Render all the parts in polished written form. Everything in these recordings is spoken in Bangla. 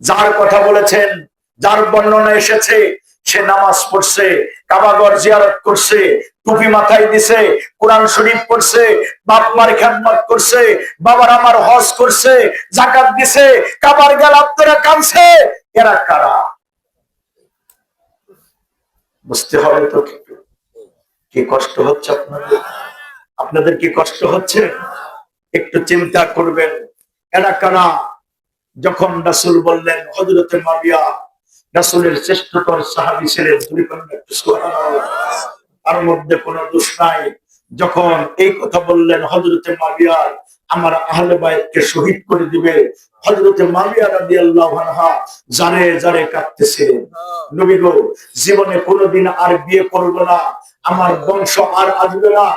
যার কথা বলেছেন, যার বর্ণনা এসেছে, সে নামাজ পড়ছে, কাবাগর জিয়ারত করছে, টুপি মাথায় দিছে, কোরআন শরীফ পড়ছে, বাপ মার খেদমত করছে, বাবার আমার হজ করছে, যাকাত দিছে, কাবার গেল আপনারা কাঁদছে, এরা কারা? বুঝতে হবে তো। কি কষ্ট হচ্ছে আপনাদের? আপনাদের কি কষ্ট হচ্ছে? একটু চিন্তা করবেন, এরা কারা? যখন রাসূল বললেন হযরতে মাবিয়া রাসূলের শ্রেষ্ঠতর সাহাবী ছিলেন, তার মধ্যে কোনো দোষ নাই। যখন এই কথা বললেন হযরতে মাবিয়া আমার আহলে বাইতকে শহীদ করে দিবে, হযরতে মাবিয়া রাদিয়াল্লাহু আনহা জানে জানে কাঁদতেছিলেন, নবী গো, জীবনে কোনোদিন আর বিয়ে করব না, আমার বংশ আর আসবে না,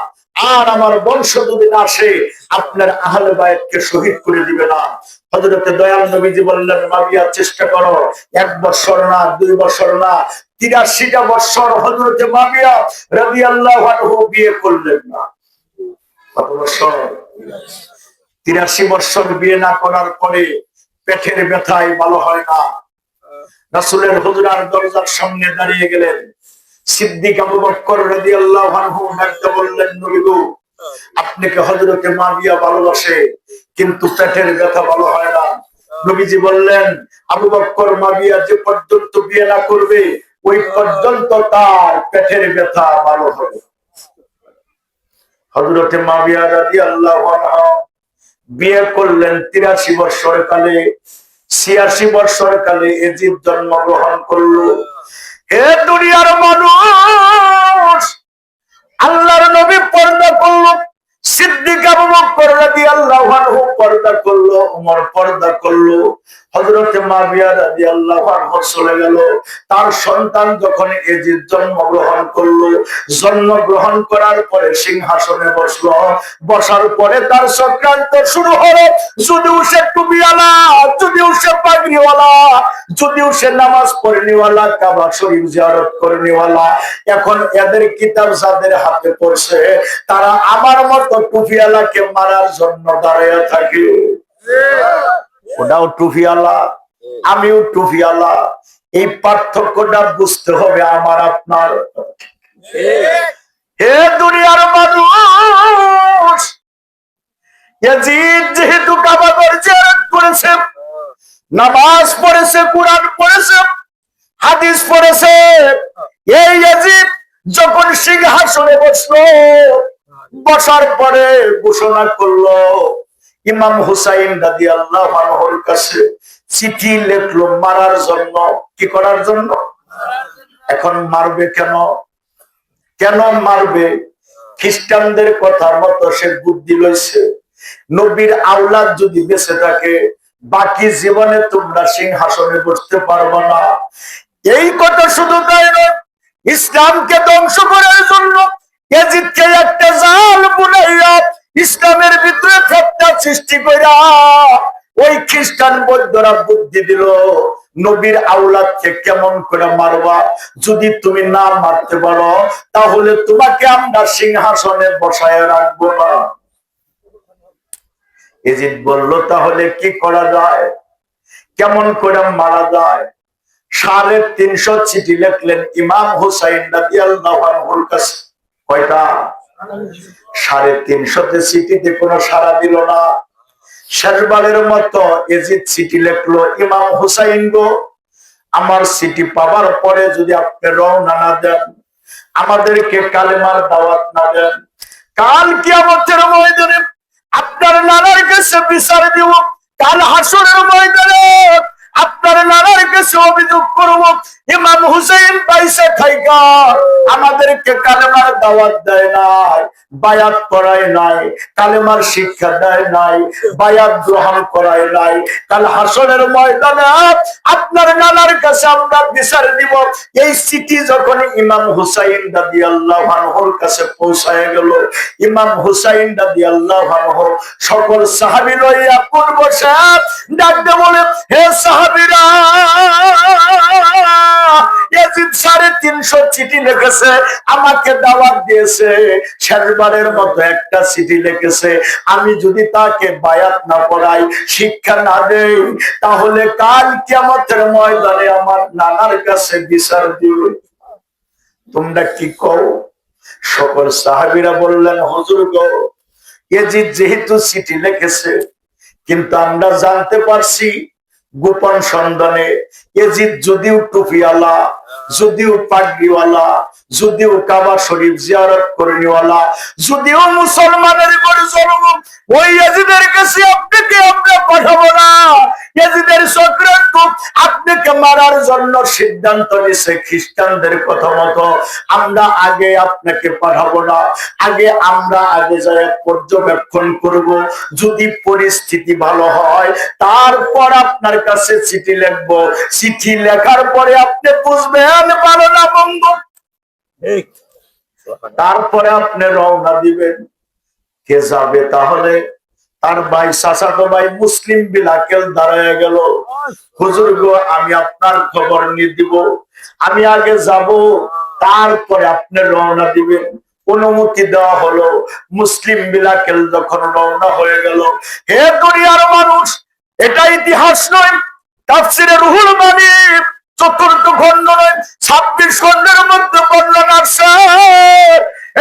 আর আমার বংশ যদি না আসে আপনার আহলে বাইতকে শহীদ করে দিবে না। হযরতে দয়াল নবীজি বললেন, মাবিয়া চেষ্টা করো, 1 বছর না, 2 বছর না, 83টা বছর হযরতে মাবিয়া রাদিয়াল্লাহু আনহু বিয়ে করলেন না। কত বছর? 83 বছর বিয়ে না করার পরে পেটের ব্যথায় ভালো হয় না, রাসূলের হুজরার দরজার সামনে দাঁড়িয়ে গেলেন। সিদ্দিক আবু বকর রাদিয়াল্লাহু আনহু ডাকতে বললেন, নবী গো, আপনাকে হযরতে মাবিয়া ভালোবাসে, কিন্তু পেটের ব্যথা ভালো হয় না। নবীজি বললেন, আবু বকর মাবিয়া যে পর্যন্ত বিয়ে না করবে ওই পর্যন্ত তার পেটের ব্যথা ভালো হবে। হযরতে মাবিয়া রাদিয়াল্লাহু আনহা বিয়ে করলেন 83 বছর কালে। 86 বছর কালে এজিদ জন্মগ্রহণ করলো। হে দুনিয়ার মানুষ, আল্লাহর নবী পর্দা করলো, সিদ্দিক আবু বকর রাদিয়াল্লাহু আনহু পর্দা করলো, ওমর পর্দা করলো, হযরতে মাবিয়া রাদিয়াল্লাহু আনহু চলে গেল। তার সন্তান যখন এজিদ জন্মগ্রহণ করলো, জন্মগ্রহণ করার পরে সিংহাসনে বসলো, বসার পরে তার চক্রান্ত শুরু হলো। যদিও সে টুপিওয়ালা, যদিও সে পাগড়িওয়ালা, যদিও সে নামাজ পড়নেওয়ালা, কাবা শরীফ জিয়ারত করনেওয়ালা, এখন এদের কিতাব যাদের হাতে পড়ছে তারা আমার মতো টুপিওয়ালাকে মারার জন্য দাঁড়িয়ে থাকে। ওটাও টুপিওয়ালা, আমিও টুপিওয়ালা, এই পার্থক্যটা বুঝতে হবে আমার আপনার। হে দুনিয়ার মানুষ, ইয়াজিদ যেহেতু কাবাগর জিয়ারত করেছে, নামাজ পড়েছে, কোরআন পড়েছে, হাদিস পড়েছে, এই ইয়াজিদ যখন সিংহাসনে বসলো, বসার পরে ঘোষণা করলো, ইমাম হুসাইন রাদিয়াল্লাহু আনহুর কাছে চিঠি লিখলো মারার জন্য। কি করার জন্য? এখন মারবে কেন? কেন মারবে? খ্রিস্টানদের কথা মতো সে বুদ্ধি লইছে, নবীর আওলাদ যদি বেঁচে থাকে বাকি জীবনে তোমরা সিংহাসনে বসতে পারবে না। এই কথা শুধু তাই নয়, ইসলামকে ধ্বংস করার জন্য ইয়াজিদকে একটা জাল বুনাইয়া ইসলামের ভিতরে ফিতনা সৃষ্টি কইরা ওই খ্রিস্টান বৌদ্ধরা বুদ্ধি দিল, নবীর আওলাদকে কেমন করে মারবা, যদি তুমি না মারতে পারো তাহলে তোমাকে আমরা সিংহাসনে বসায় রাখবো না। ইয়াজিদ বলল, তাহলে কি করা যায়, কেমন করে মারা যায়? 350 চিঠি লিখলেন ইমাম হুসাইন রাদিয়াল্লাহু আনহুর কাছে। কয়টা? 350 চিঠিতে কোনো সাড়া দিল না। শেষবারের মতো ইয়াজিদ চিঠি লিখলো, ইমাম হুসাইন গো, আমার চিঠি পাবার পরে যদি আপনি রওনা না দেন, আমাদেরকে কালেমার দাওয়াত না দেন, কাল কিয়ামতের ময়দানে আপনার নানার কাছে বিচার দিব, কাল হাসরের ময়দানে আপনার নানার কাছে অভিযোগ করব, ইমাম হুসাইন বাইসা থাইকা আমাদেরকে কালেমার দাওয়াত দেয় নাই, বায়াত করায় নাই, কালেমার শিক্ষা দেয় নাই, বায়াত গ্রহণ করায় নাই, কাল হাসরের ময়দানে আপনার নানার কাছে আমরা বিচার দিব। এই চিঠি যখন ইমাম হুসাইন রাদিয়াল্লাহু আনহুর কাছে পৌঁছায় গেল, ইমাম হুসাইন রাদিয়াল্লাহু আনহু সকল সাহাবী লইয়া পূর্ব সাহেব ডাকতে বলে, হে সাহাবীরা, ইয়াজিদ 350 চিঠি লিখেছে, আমাকে দাওয়াত দিয়েছে, শেষবারের মতো একটা চিঠি লিখেছে, আমি যদি তাকে বায়াত না করাই, শিক্ষা না দেই, তাহলে কাল কিয়ামতের ময়দানে আমার নানার কাছে বিচার দিবে। তোমরা কি করো? সকল সাহাবীরা বললেন, হুজুর গো, ইয়াজিদ যেহেতু চিঠি লিখেছে, কিন্তু আমরা জানতে পারছি গোপন সন্ধানে ইয়াজিদ যদিও টুপিওয়ালা, যদিও পাগড়িওয়ালা, যদিও কাবা শরীফ জিয়ারত করেনিওয়ালা, যদিও মুসলমানের উপর জুলুম, ওই ইয়াজিদের কাছে আপনাকে আমরা পাঠাবো না। ইয়াজিদের চক্রান্ত আপনাকে মারার জন্য সিদ্ধান্ত নিছে খ্রিস্টানদের কথা মতো। আমরা আগে আপনাকে পাঠাবো না, আমরা যাই পর্যবেক্ষণ করব, যদি পরিস্থিতি ভালো হয় তারপর আপনার কাছে চিঠি লিখবো। চিঠি লেখার পরে আপনি বুঝবেন ভালো না মন্দ, তারপরে আপনি রওনা দিবেন। কে যাবে? তাহলে তার ভাই, চাচাতো ভাই মুসলিম বিন আকেল দাঁড়ায় গেল, হুজুর গো, আমি আপনার খবর নিয়ে দিব, আমি আগে যাব, তারপরে আপনি রওনা দিবেন। অনুমতি দেওয়া হলো। মুসলিম বিন আকেল যখন রওনা হয়ে গেল, হে দুনিয়ার মানুষ, এটা ইতিহাস নয়, তাফসিরে রুহুল মানি ৪র্থ খণ্ড নয়, ২৬ খণ্ডের মধ্যে বর্ণনা আছে।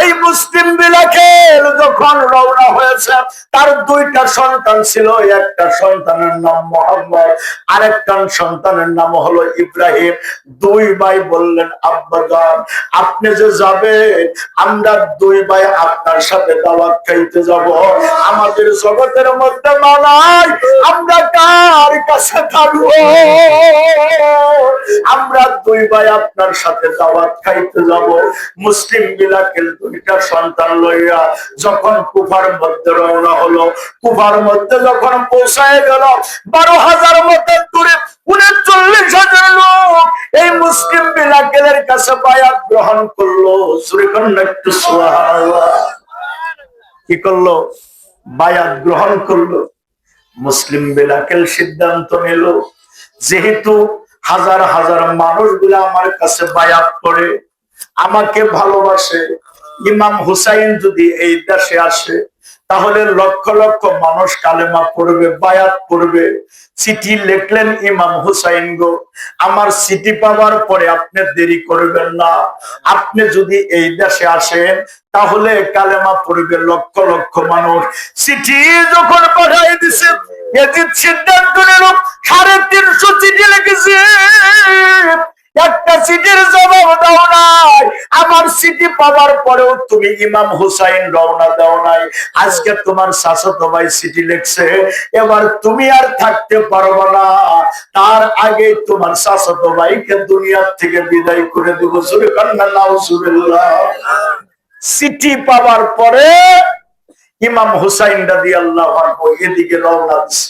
এই মুসলিম বিন আকেল যখন রওনা হয়েছে, তার 2টা সন্তান ছিল। একটা সন্তানের নাম মুহাম্মদ, আরেকটা সন্তানের নাম হলো ইব্রাহিম। 2 ভাই বললেন, আব্বাজান, আপনি যে যাবেন, আমরা 2 ভাই আপনার সাথে দাওয়াত খাইতে যাব। আমাদের জগতের মধ্যে মানায়, আমরা কার কাছে থাকবো? আমরা 2 ভাই আপনার সাথে দাওয়াত খাইতে যাব। মুসলিম বিন আকেল 2টা সন্তান লইয়া যখন কুফার মধ্যে রওনা হলো, কুফার মধ্যে যখন পৌঁছায় গেল, 12,000 মতো দূরে 39,000 লোক এই মুসলিম বিন আকেলের কাছে বায়াত গ্রহণ করলো। একটু সুবহানাল্লাহ। কি করলো? বায়াত গ্রহণ করলো। মুসলিম বিন আকেল সিদ্ধান্ত নিল, যেহেতু হাজার হাজার মানুষগুলো আমার কাছে বায়াত করে, আমাকে ভালোবাসে, ইমাম হুসাইন যদি এই দেশে আসে, তাহলে লক্ষ লক্ষ মানুষ কালেমা পড়বে, বায়াত পড়বে। চিঠি লিখলেন, ইমাম হুসাইন গো, আমার চিঠি পাওয়ার পরে আপনি দেরি করবেন না, আপনি যদি এই দেশে আসেন, তাহলে কালেমা পড়বে লক্ষ লক্ষ মানুষ। চিঠি যখন পাঠাই দিছে, ইয়াজিদ সিদ্ধান্ত নিল, 350 চিঠি লিখেছে, একটা চিঠির জবাব দাও নাই। আমার চিঠি পাওয়ার পরেও তুমি ইমাম হুসাইন রওনা দাও নাই। আজকে তোমার চাচাতো ভাই চিঠি লিখছে, এবার তুমি আর থাকতে পারবে না, তার আগে তোমার চাচাতো ভাইকে দুনিয়ার থেকে বিদায় করে দেব। নাউজুবিল্লাহ। চিঠি পাওয়ার পরে ইমাম হুসাইন রাদিয়াল্লাহু আনহু এদিকে রওনা দিছে,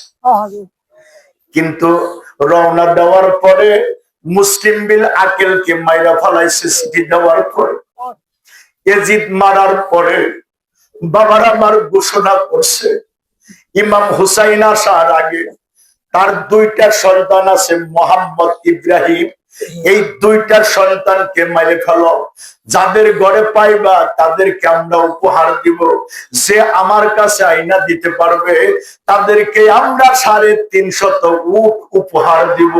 কিন্তু রওনা দেওয়ার পরে মুসলিম বিন আকেলকে মাইরা ফেলাইছে। চিঠি দেওয়ার পরে, ইয়াজিদ মারার পরে বাবার আমার ঘোষণা করছে, ইমাম হুসাইন আসার আগে তার 2টা সন্তান আছে, মুহাম্মদ, ইব্রাহিম, এই 2টা সন্তানকে মেরে ফেলো। যাদের ঘরে পাইবা তাদেরকে আমরা উপহার দিব। যে আমার কাছে আইনা দিতে পারবে তাদেরকে আমরা 350 উট উপহার দিব।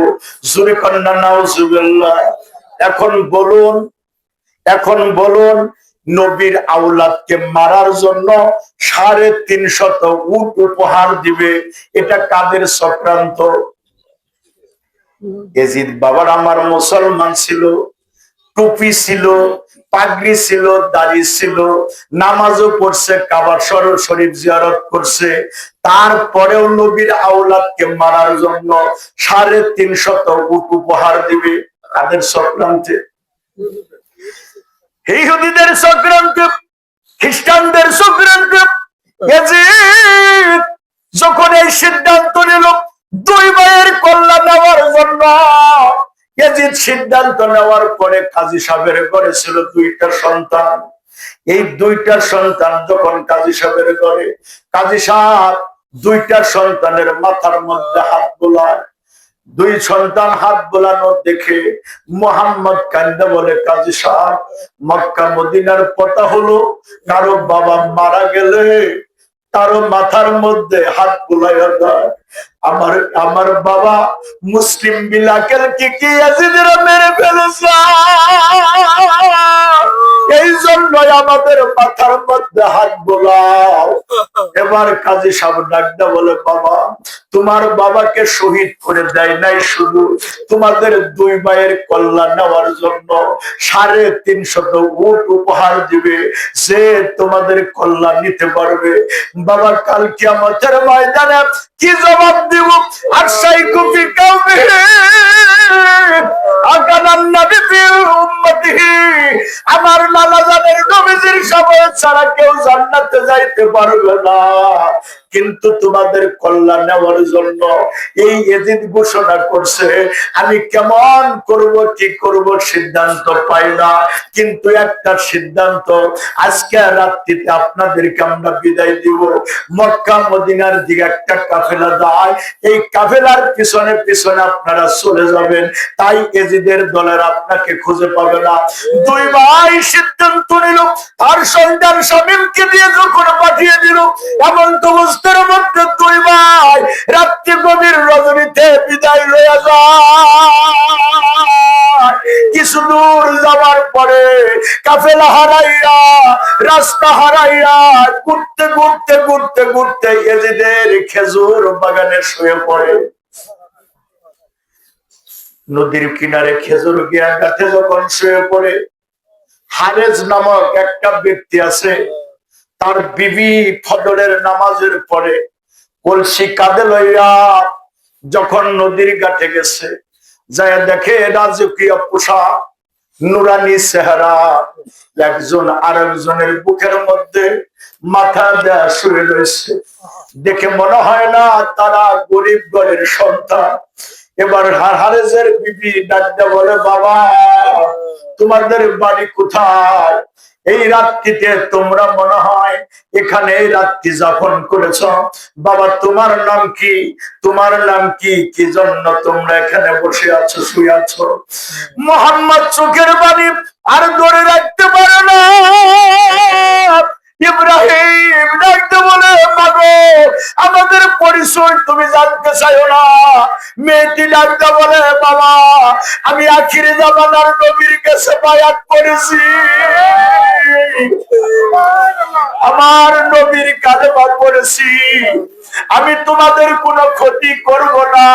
জোরে কন্যা নাউজুবিল্লাহ। এখন বলুন, নবীর আওলাদকে মারার জন্য 350 উট উপহার দিবে, এটা কাদের চক্রান্ত? ইয়াজিদ বাবার আমার মুসলমান ছিল, টুপি ছিল, পাগড়ি ছিল, দাড়ি ছিল, নামাজও পড়ছে, কাবা শরীফ জিয়ারত করছে, তারপরেও নবীর আওলাদকে মারার জন্য 350 উট উপহার দিবে। কাদের চক্রান্তে? ইহুদিদের চক্রান্ত, খ্রিস্টানদের চক্রান্ত। ইয়াজিদ যখন এই সিদ্ধান্ত নিল 2 ভাইয়ের কল্যাণ নেওয়ার জন্য, ইয়াজিদ সিদ্ধান্ত নেওয়ার পরে কাজী সাহেবের ঘরে ছিল 2টা সন্তান। এই 2টা সন্তান যখন কাজী সাহেবের ঘরে, কাজী সাহেব 2টা সন্তানের মাথার মধ্যে হাত বোলায়, দুই সন্তান হাত বোলানো দেখে মোহাম্মদ কান্দা বলে, কাজী সাহেব, মক্কা মদিনার কথা হলো কারো বাবা মারা গেলে তারও মাথার মধ্যে হাত বুলাইয়া দেয়। আমার বাবা মুসলিম বিলাকের কি ইয়াজিদের মেরে ফেলেছে, এই জন্যই আমাদের মাথার মধ্যে হাত বোলাও। এবার কাজী সাহেব ডাকটা বলে, বাবা তোমার বাবাকে শহীদ করে দেয় নাই শুধু তোমাদের দুই ভাইয়ের কল্যাণ নেওয়ার জন্য 350 উট উপহার দিবে, যে তোমাদের কল্যাণ নিতে পারবে। বাবা কাল কিয়ামতের ময়দানে কি জবাব দিব? আর সেই কুফি কাউমি আকানান নবী ফি উম্মতিহি, আমার লালাজানের নবীজির সময় ছাড়া কেউ জান্নাতে যাইতে পারবে না, কিন্তু তোমাদের কল্যাণ নেওয়ার জন্য এই ইয়াজিদ ঘোষণা করছে। আমি কেমন করব কি করব সিদ্ধান্ত পাই না, কিন্তু একটা সিদ্ধান্ত, আজকে রাত্রিতে আপনাদেরকে আমরা বিদায় দিব। মক্কা মদিনার দিকে একটা কাফেলা যায়, এই কাফেলার পিছনে পিছনে আপনারা চলে যাবেন, তাই ইয়াজিদের দলের আপনাকে খুঁজে পাবে না। দুই ভাই সিদ্ধান্ত নিল, আর সন্তান শামীমকে দিয়ে যখন পাঠিয়ে দিল, এমন তো অবস্থার মধ্যে দুই ভাই রাত্রি গভীর রজনীতে বিদায় লইয়া যায়। কিছু দূর যাওয়ার পরে কাফেলা হারাইয়া, রাস্তা হারাইয়া, ঘুরতে ঘুরতে ঘুরতে ঘুরতে ইয়াজিদের খেজুর বাগানে শুয়ে পড়ে। নদীর কিনারে খেজুর গিয়া গাছে যখন শুয়ে পড়ে, হারেজ নামক একটা ব্যক্তি আছে, তার বিবি ফজরের নামাজের পরে কলসি কাঁধে লইয়া যখন নদীর ঘাটে গেছে, যায় দেখে রাজকীয় পোশাক, নুরানি চেহারা, একজন আরেকজনের বুকের মধ্যে মাথা দেয়া শুয়ে রয়েছে। দেখে মনে হয় না তারা গরিব ঘরের সন্তান। এবার হারেজের বিবি ডাকতে বলে, বাবা তোমাদের বাড়ি কোথায়? এই রাত্রিতে তোমরা মনে হয় এখানে এই রাত্রি যাপন করেছ। বাবা তোমার নাম কি? তোমার নাম কি? কি জন্য তোমরা এখানে বসে আছো, শুয়ে আছো? মোহাম্মদ চোখের বাড়ি আর ধরে রাখতে পারে না। ইব্রাহিম ডাকতে বলে, মাগো আমাদের পরিচয় তুমি জানতে চাইও না। মেয়েটি ডাকতে বলে, বাবা আমি আখিরে জামানার নবীর কাছে বায়াত করেছি, আমার নবীর কালেমা পড়েছি, আমি তোমাদের কোনো ক্ষতি করব না,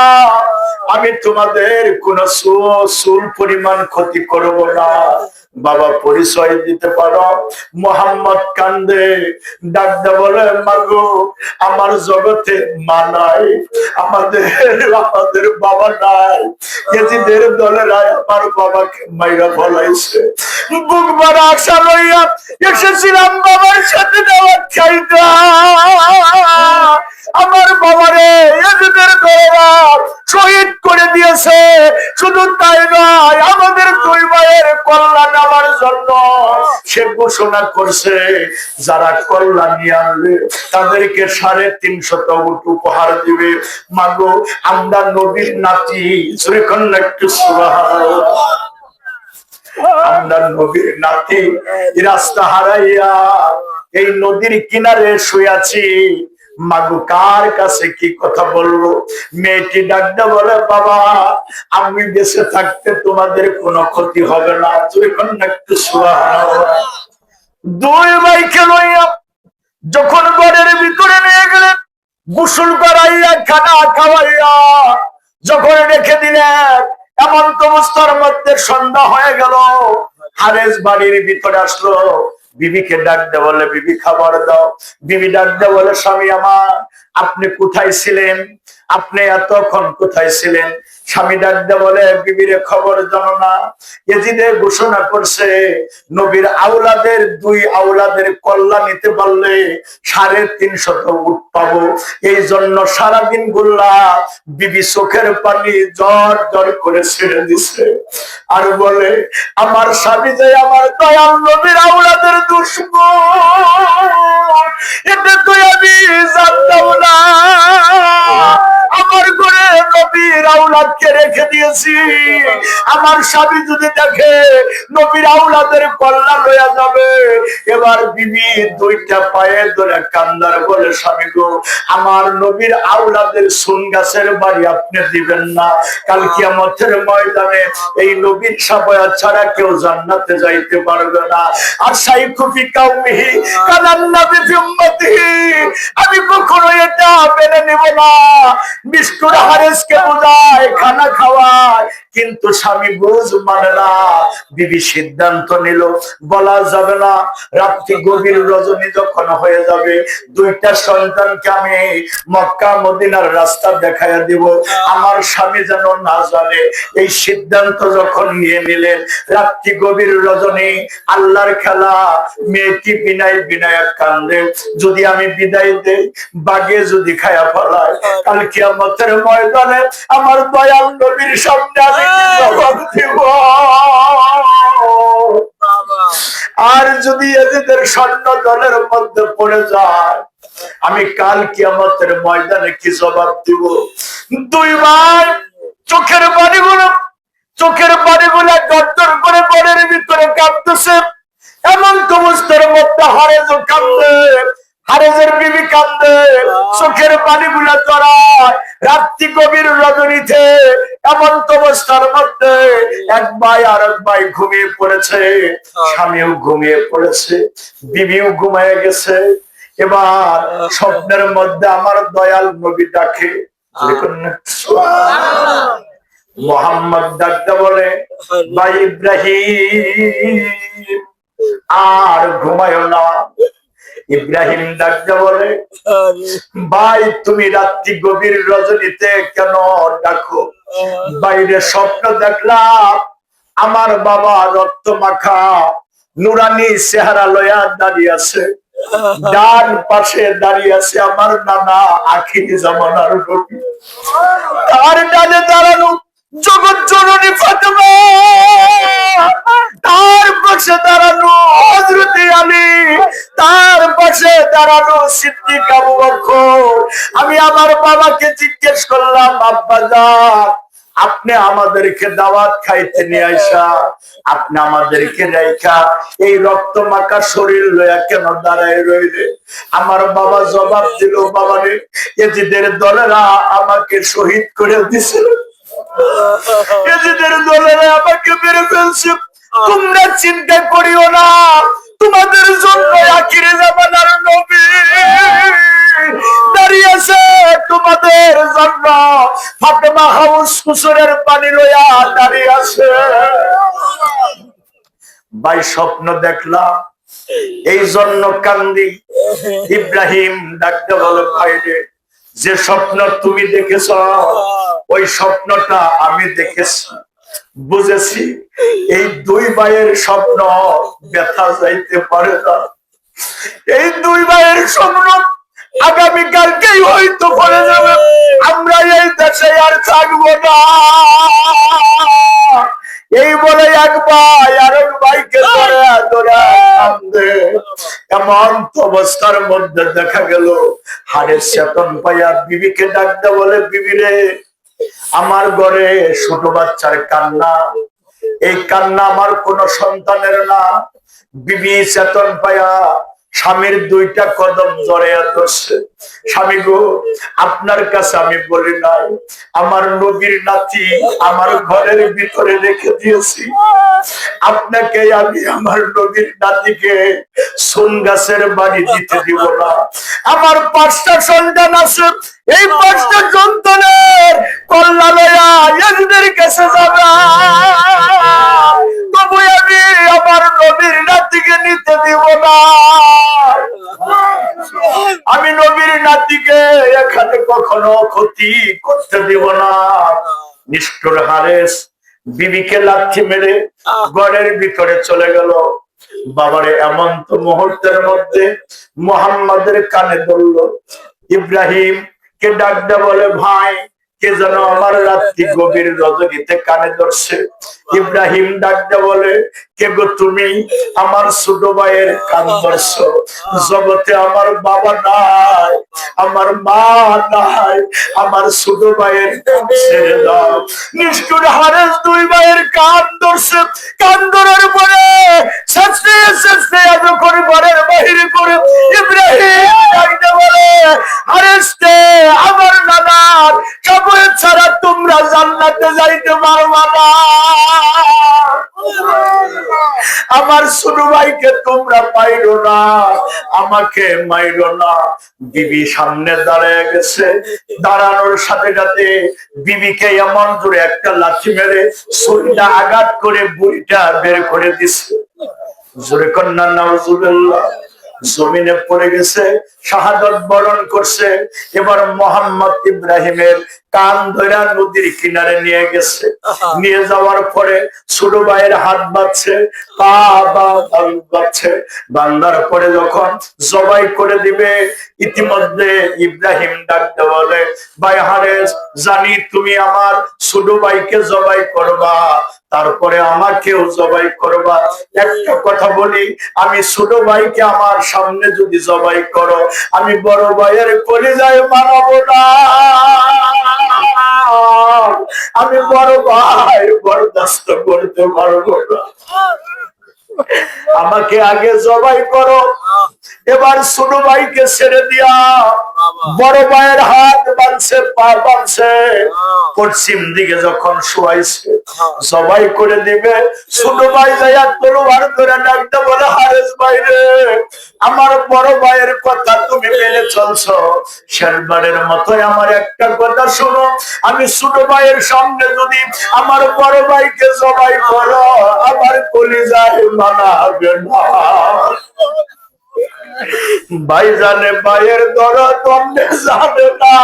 আমি তোমাদের কোনো চুল পরিমাণ ক্ষতি করব না। বাবা পরিচয় দিতে পারো? মোহাম্মদ কান্দে, ডাকতে বলে, মাগো আমার জগতে মা নাই, আমাদের বাবা নাই, ইয়াজিদের দলেরা আমার বাবাকে মাইরা ফলাইছে। বুক ভরা আশা লইয়া এসেছিলাম বাবার সাথে দাওয়াত খাইতে, আমার বাবারে ইয়াজিদের দলেরা শহীদ করে দিয়েছে। শুধু তাই নয়, আমাদের দুই ভাইয়ের কল্যাণ আমার জন্য সে ঘোষণা করছে, যারা কল্যাণ নিয়ে আনবে তাদেরকে 350 উট উপহার দিবে। মাগো আমরা নবীর নাতি, একটু সুবহানাল্লাহ, আমরা নবীর নাতি, রাস্তা হারাইয়া এই নদীর কিনারে শুয়ে আছি, মাগো কার কাছে কি কথা বলবো? মেয়েটি ডাকতে বলে, বাবা আমি বেঁচে থাকতে তোমাদের কোনো ক্ষতি হবে না, একটু সুবহানাল্লাহ। দুই ভাইকে লইয়া যখন ঘরের ভিতরে নিয়ে গেলেন, গোসল করাইয়া খানা খাওয়াইয়া যখন রেখে দিলেন, এমন তো অবস্থার মধ্যে সন্ধ্যা হয়ে গেল। হারেস বাড়ির ভিতরে আসলো, বিবিকে ডাকতে বলে, বিবি খাবার দাও। বিবি ডাকতে বলে, স্বামী আমার আপনি কোথায় ছিলেন? আপনি এতক্ষণ কোথায় ছিলেন? স্বামী ডাকতে বলে, বিবিরে খবর জানো না? ইয়াজিদে ঘোষণা করছে, নবীর আওলাদের দুই আওলাদের কল্যাণ নিতে পারলে 350 উট পাবো। এই জন্য সারাদিন গুল্লা বিবি চোখের পানি জ্বর জ্বর করে ছেড়ে দিছে, আর বলে, আমার স্বামী যে আমার দয়াল নবীর আওলাদের দুশমন, এটা তো আমি জানতাম না। আমার ঘরে নবীর আওলাদকে রেখে দিয়েছি। আমার স্বামী যদি দেখে নবীর আওলাদের কল্যাণ লইয়া যাবে। এবার বিবি দুইটা পায়ে ধরে কান্দার বলে, স্বামী গো, আমার নবীর আওলাদের সুন গাছের বাড়ি আপনি দিবেন না। কাল কিয়ামতের ময়দানে এই নবীর সাফায়াত ছাড়া কেউ জান্নাতে যাইতে পারবে না। আর শাইখু ফি কাউমিহি কানান নবী ফি উম্মতিহি, আমি কখনো এটা মেনে নেব না। বিস্কুট হারেসকে বোঝায়, খানা খাওয়ায়, কিন্তু স্বামী বুঝ মানে না। বিবি সিদ্ধান্ত নিল বলা যাবে না। রাত্রি গভীর রজনী যখন হয়ে যাবে, দুইটা সন্তানকে আমি মক্কা মদিনার রাস্তা দেখাইয়া দিব, আমার স্বামী যেন না জানে। এই সিদ্ধান্ত যখন নিয়ে নিলেন, রাত্রি গভীর রজনী, আল্লাহর খেলা। মেয়েটি বিনায় বিনায় কান্দে, যদি আমি বিদায় দেই, বাগে যদি খায়া ফেলায়, কাল কিয়ামতের ময়দানে আমার দয়াল নবীর সামনে আমি কি জবাব দিব? আর যদি এদের স্বর্ণ দলের মধ্যে পড়ে যায়, আমি কাল কিয়ামতের ময়দানে কি জবাব দিব? দুই ভাই চোখের পানিগুলো দরদর করে ঘরের ভিতরে কাঁদতেছে। এমন অবস্থার মধ্যে হারেজও কান্দে, হারেজের বিবি কান্দে, চোখের পানিগুলো জড়ায়। রাত্রি গভীর রজনীতে এমন অবস্থার মধ্যে এক ভাই আর এক ভাই ঘুমিয়ে পড়েছে, স্বামীও ঘুমিয়ে পড়েছে, বিবিও ঘুমিয়ে গেছে। এবার স্বপ্নের মধ্যে আমার দয়াল নবী ডাকে, মোহাম্মদ ডাকতে বলে, ভাই ইব্রাহিম আর ঘুমায় না। ইব্রাহিম ডাকতে বলে, ভাই তুমি রাত্রি গভীর রজনীতে কেন ডাকো? বাইরে স্বপ্ন দেখলাম আমার বাবা রক্ত মাখা নুরানি চেহারা লয়া দাঁড়িয়ে আছে, ডান পাশে দাঁড়িয়ে আছে আমার নানা আখিরি জামানার নবী, তার ডানে দাঁড়ানো জগৎ জননী ফাতেমা, তার পাশে দাঁড়ানো হযরত আলী, তার পাশে দাঁড়ানো সিদ্দিক আবু বকর। আমি আমার বাবাকে জিজ্ঞেস করলাম, আব্বা জান, আপনি আমাদেরকে দাওয়াত খাইতে নিয়ে আইসা আপনি আমাদেরকে রেখা এই রক্ত মাখা শরীর লইয়া কেন দাঁড়ায় রইলে? আমার বাবা জবাব দিল, বাবা রে, এজিদের দলেরা আমাকে শহীদ করে দিছিল, এজিদের দলেরা আমাকে মেরে ফেলছে। তোমরা চিন্তা করিও না, তোমাদের জন্য আখিরে জামানার নবী দাঁড়িয়ে আছে, তোমাদের জন্য ফাতেমা হাউস কুসুরের পানি লইয়া দাঁড়িয়ে আছে। ভাই স্বপ্ন দেখলাম, এই জন্য কান্দি। ইব্রাহিম ডাকতে বলো, ভাই রে, যে স্বপ্ন তুমি দেখেছ ওই স্বপ্নটা আমি দেখেছি, বুঝেছি। এই দুই ভাইয়ের স্বপ্ন ব্যথা যাইতে পারে না। এই দুই ভাইয়ের স্বপ্ন আগামীকালকেই হয়তো পড়ে যাবে, আমরা এই দেশে আর থাকবো না। এই বলে এক ভাই আর এক ভাইকে ধরে ধরে কান্দে। এমন অবস্থার মধ্যে দেখা গেল হারের চেতন পাইয়া বিবিকে ডাকতে বলে, বিবি রে, আমার ঘরে ছোট বাচ্চার কান্না, এই কান্না আমার কোন সন্তানের না। বিবি চেতন পাইয়া স্বামীর দুইটা কদম জড়াইয়া ধরছে, স্বামী গো, আপনার কাছে আমি বলি নাই, আমার নবীর নাতি আমার ঘরের ভিতরে রেখে দিয়েছি, আপনাকে আমি আমার নবীর নাতিকে সোন গাছের বাড়ি দিতে দিব না। আমার 5টা সন্তান আছে, এই 5টা সন্তানের কল্যাণ এদের কাছে যাবে, তবু আমি আমার নবীর নাতিকে নিতে দিব না। আমি নবীর নাতিকে এখানে কখনো ক্ষতি করতে দিব না। নিষ্ঠুর হারেস বিবিকে লাথি মেরে ঘরের ভিতরে চলে গেল। বাবারে এমন তো মুহূর্তের মধ্যে মুহাম্মাদের কানে ধরল। ইব্রাহিম কে ডাকতে বলে, ভাই কে যেন আমার রাত্রি গভীর রজনীতে কানে ধরছে। ইব্রাহিম ডাকতে বলে, কে গো তুমি? আমার ছোট ভাইয়ের কান ধরছো। জগতে আমার বাবা নাই, আমার মা নাই, আমার ছোট ভাইয়ের কান ছেড়ে দাও। নিষ্ঠুর হারেস দুই ভাইয়ের কান ধরছে। কান ধরার পরে যখন ঘরের বাহিরে করে ইব্রাহিম ডাকতে বলে, হারেসকে আমার নানার কবর ছাড়া তোমরা জান্নাতে যাইতে পারবা না। আমার ছোট ভাইকে তোমরা পাইরো না, আমাকে মাইরো না। বিবি সামনে দাঁড়ায় গেছে। দাঁড়ানোর সাথে সাথে বিবিকে এমন জোরে একটা লাঠি মেরে শরীরটা আঘাত করে বুড়িটা বের করে দিছে। জোরে কন্যা নাউজুবিল্লাহ। জমিনে পড়ে গেছে, শাহাদাত বরণ করছে। এবার মোহাম্মদ ইব্রাহিমের কান ধরে নদীর কিনারে নিয়ে গেছে। নিয়ে যাওয়ার পরে ছোট ভাইয়ের হাত বাঁধছে, পা বাঁধছে। বান্ধার পরে যখন জবাই করে দিবে, ইতিমধ্যে ইব্রাহিম ডাকতে বলে, ভাই হারেস, জানি তুমি আমার ছোট ভাইকে জবাই করবা, তারপরে আমাকেও জবাই করবা। একটা কথা বলি, আমি ছোট ভাইকে আমার সামনে যদি জবাই করো, আমি বড় ভাইয়ের কলিজায় মানাবো না। আমি বড় ভাই বরদাস্ত করতে পারবো না। আমাকে আগে জবাই করো। এবার ছোট ভাইকে ছেড়ে দিয়া বড় ভাইয়ের হাত বাঁধছে, পা বাঁধছে। পশ্চিম দিকে যখন শোয়াইছে, জবাই করে দিবে, ছোট ভাই যাইয়া তলোয়ার ধরে ডাকতে বলে, হারেস ভাই রে, আমার বড় ভাইয়ের কথা তুমি মেনে চলছো, শেষবারের মতোই আমার একটা কথা শোনো, আমি ছোট ভাইয়ের সামনে যদি আমার বড় ভাইকে জবাই করো, আমার কলিজায় মানাবে না। ভাই জানে ভাইয়ের দরদ অন্যে জানে না।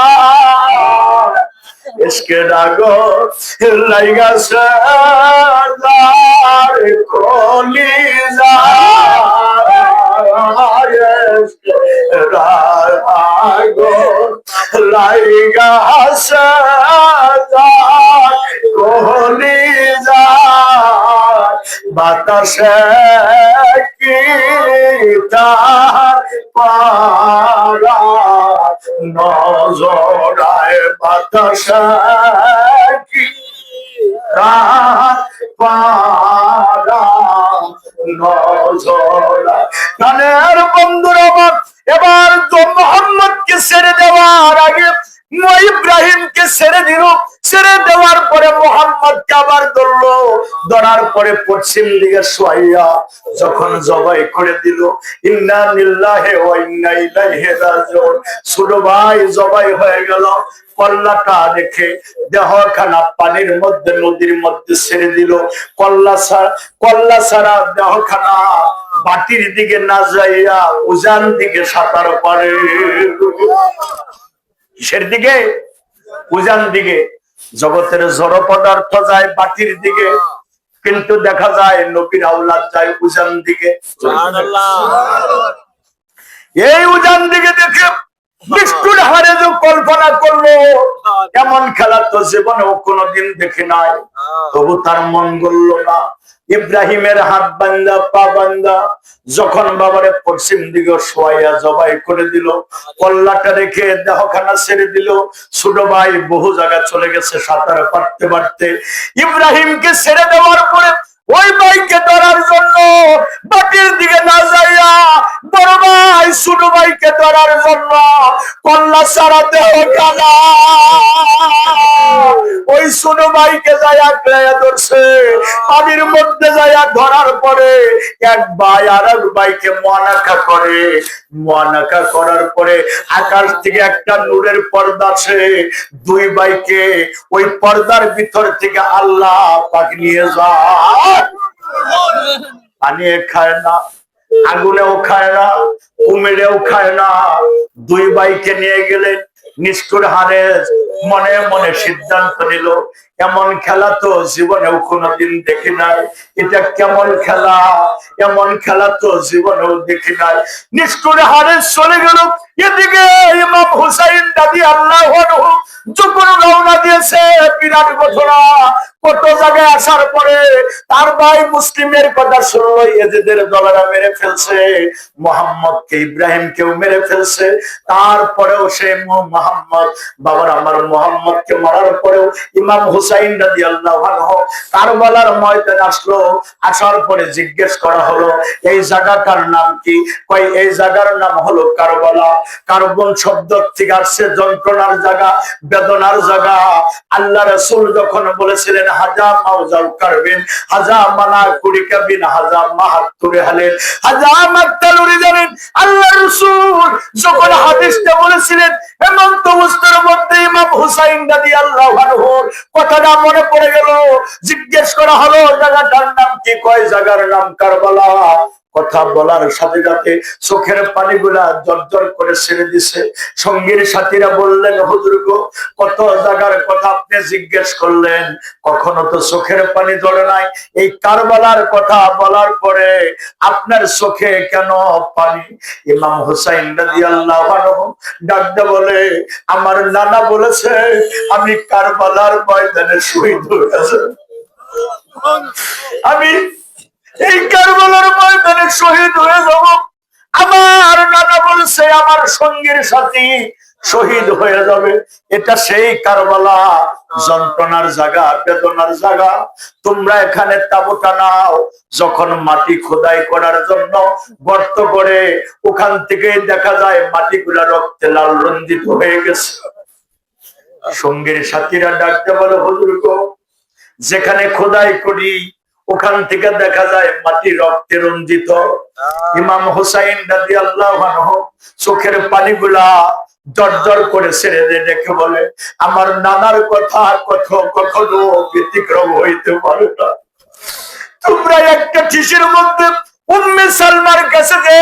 इसके डागो लाइगा सार कोली डागो लाइगा सार कोली বাতাসে কি তার পারা নজরায়, বাতাসে কি তার পারা নজরায়। গানের বন্ধুরা আমার, এবার তো মোহাম্মদকে ছেড়ে দেওয়ার আগে ইব্রাহিমকে ছেড়ে দিল। ছেড়ে দেওয়ার পরে মোহাম্মদকে আবার ধরলো। ধরার পরে পশ্চিম দিকে শোয়াইয়া যখন জবাই করে দিল, ইন্না লিল্লাহি ওয়া ইন্না ইলাইহি রাজিউন। ছোট ভাই জবাই হয়ে গেল। কল্লাটা রেখে দেহখানা পানির মধ্যে, নদীর মধ্যে ছেড়ে দিল। কল্লা ছাড়া দেহখানা বাটির দিকে না যাইয়া উজান দিকে সাঁতার পারে। কিসের দিকে? উজান দিকে। জগতের জড় পদার্থ যায় বাটির দিকে, কিন্তু দেখা যায় নবীর আওলাদ যায় উজান দিকে। এই উজান দিকে দেখে নিষ্ঠুর হারে যে কল্পনা করলো, এমন খেলা তো জীবনেও কোনোদিন দেখে নাই। তবু তার মন গলল না। ইব্রাহিমের হাত বান্ধা, পা বান্ধা, যখন বাবারে পশ্চিম দিকে শোয়াইয়া জবাই করে দিল, কল্লাটা রেখে দেহখানা ছেড়ে দিল। ছোট ভাই বহু জায়গা চলে গেছে সাঁতার পারতে পারতে। ইব্রাহিমকে ছেড়ে দেওয়ার পরে ওই ভাইকে ধরার জন্য বাটির দিকে না যাইয়া বড় ভাই ছোট ভাইকে ধরার জন্য কল্লা ছাড়া দেহখানা ওই ছোট ভাইকে যাইয়া ক্রেয়া ধরছে। পানির মধ্যে যাইয়া ধরার পরে এক ভাই আর এক ভাইকে মুআনাকা করে। মুআনাকা করার পরে আকাশ থেকে একটা নূরের পর্দা আসে। দুই ভাইকে ওই পর্দার ভিতর থেকে আল্লাহ পাক নিয়ে যায়। পানি খায় না, আগুনেও খায় না, কুমিরেও খায় না। দুই ভাইকে নিয়ে গেলেন। নিষ্ঠুর হারেস মনে মনে সিদ্ধান্ত নিল, এমন খেলা তো জীবনেও কোনোদিন দেখি নাই, এটা কেমন খেলা, এমন খেলা তো জীবনেও দেখি নাই। নিষ্ঠুর হারেস চলে গেল। এদিকে ইমাম হুসাইন রাদিয়াল্লাহু আনহু যখন রওনা দিয়েছে, বিরাট ঘটনা। কত জায়গায় আসার পরে তার ভাই মুসলিমের কথা শুনলো, এজিদের দলেরা মেরে ফেলছে, মোহাম্মদকে ইব্রাহিমকেও মেরে ফেলছে। তারপরেও সে মোহাম্মদ, বাবার আমার মোহাম্মদকে মারার পরেও ইমাম হুসাইন রাদিয়াল্লাহু আনহু কারবালার ময়দানে আসলো। আসার পরে জিজ্ঞেস করা হলো, এই জায়গাটার নাম কি? কই এই জায়গার নাম হলো কারবালা। কার্বন শব্দ থেকে আসছে যন্ত্রণার জায়গা, বেদনার জায়গা। আল্লাহ রাসূল যখন বলেছিলেন হাজা মাউজাউ কারবিন হাজা মানা কুরিকা বিন হাজা মাহাতুরে হালেন হাজা মাকতালুরি জানেন, আল্লাহ রাসূল যখন হাদিসটা বলেছিলেন, এমন তো অবস্থার মধ্যে ইমাম হুসাইন রাদিয়াল্লাহু আনহুর কথাটা মনে পড়ে গেল। জিজ্ঞেস করা হলো জায়গাটার নাম কি? কয় জায়গার নাম কারবালা। কথা বলার সাথে সাথে চোখের পানিগুলা জর্জর করে ছেড়ে দিছে। সঙ্গীর সাথীরা বললেন, হুজুর গো, কত জায়গার কথা আপনি জিজ্ঞেস করলেন, কখনো তো চোখের পানি ঝরে নাই, এই কারবালার কথা বলার পরে আপনার চোখে কেন পানি? ইমাম হুসাইন রাদিয়াল্লাহু আনহু ডাকতে বলে, আমার নানা বলেছে আমি কারবালার ময়দানে শহীদ হয়েছি, আমি এই কারবালার ময়দানে শহীদ হয়ে যাব। আমার নানা বলছে আমার সঙ্গীর সাথী শহীদ হয়ে যাবে। এটা সেই কারবালা, যন্ত্রণার জায়গা, বেদনার জায়গা। তোমরা এখানে তাবুটা নাও। যখন মাটি খোদাই করার জন্য গর্ত করে, ওখান থেকে দেখা যায় মাটিগুলা রক্তে লাল রঞ্জিত হয়ে গেছে। সঙ্গীর সাথীরা ডাকতে বলে, হুজুর গো, যেখানে খোদাই করি ওখান থেকে দেখা যায় মাটি রক্তে রঞ্জিত। ইমাম হুসাইন রাদিয়াল্লাহু আনহু চোখের পানিগুলা জর্জর করে ছেড়ে দিয়ে ডেকে বলে, আমার নানার কথা কখনো ব্যতিক্রম হইতে পারে না। তোমরা একটা ঠিসির মধ্যে উম্মে সালমার কাছে যে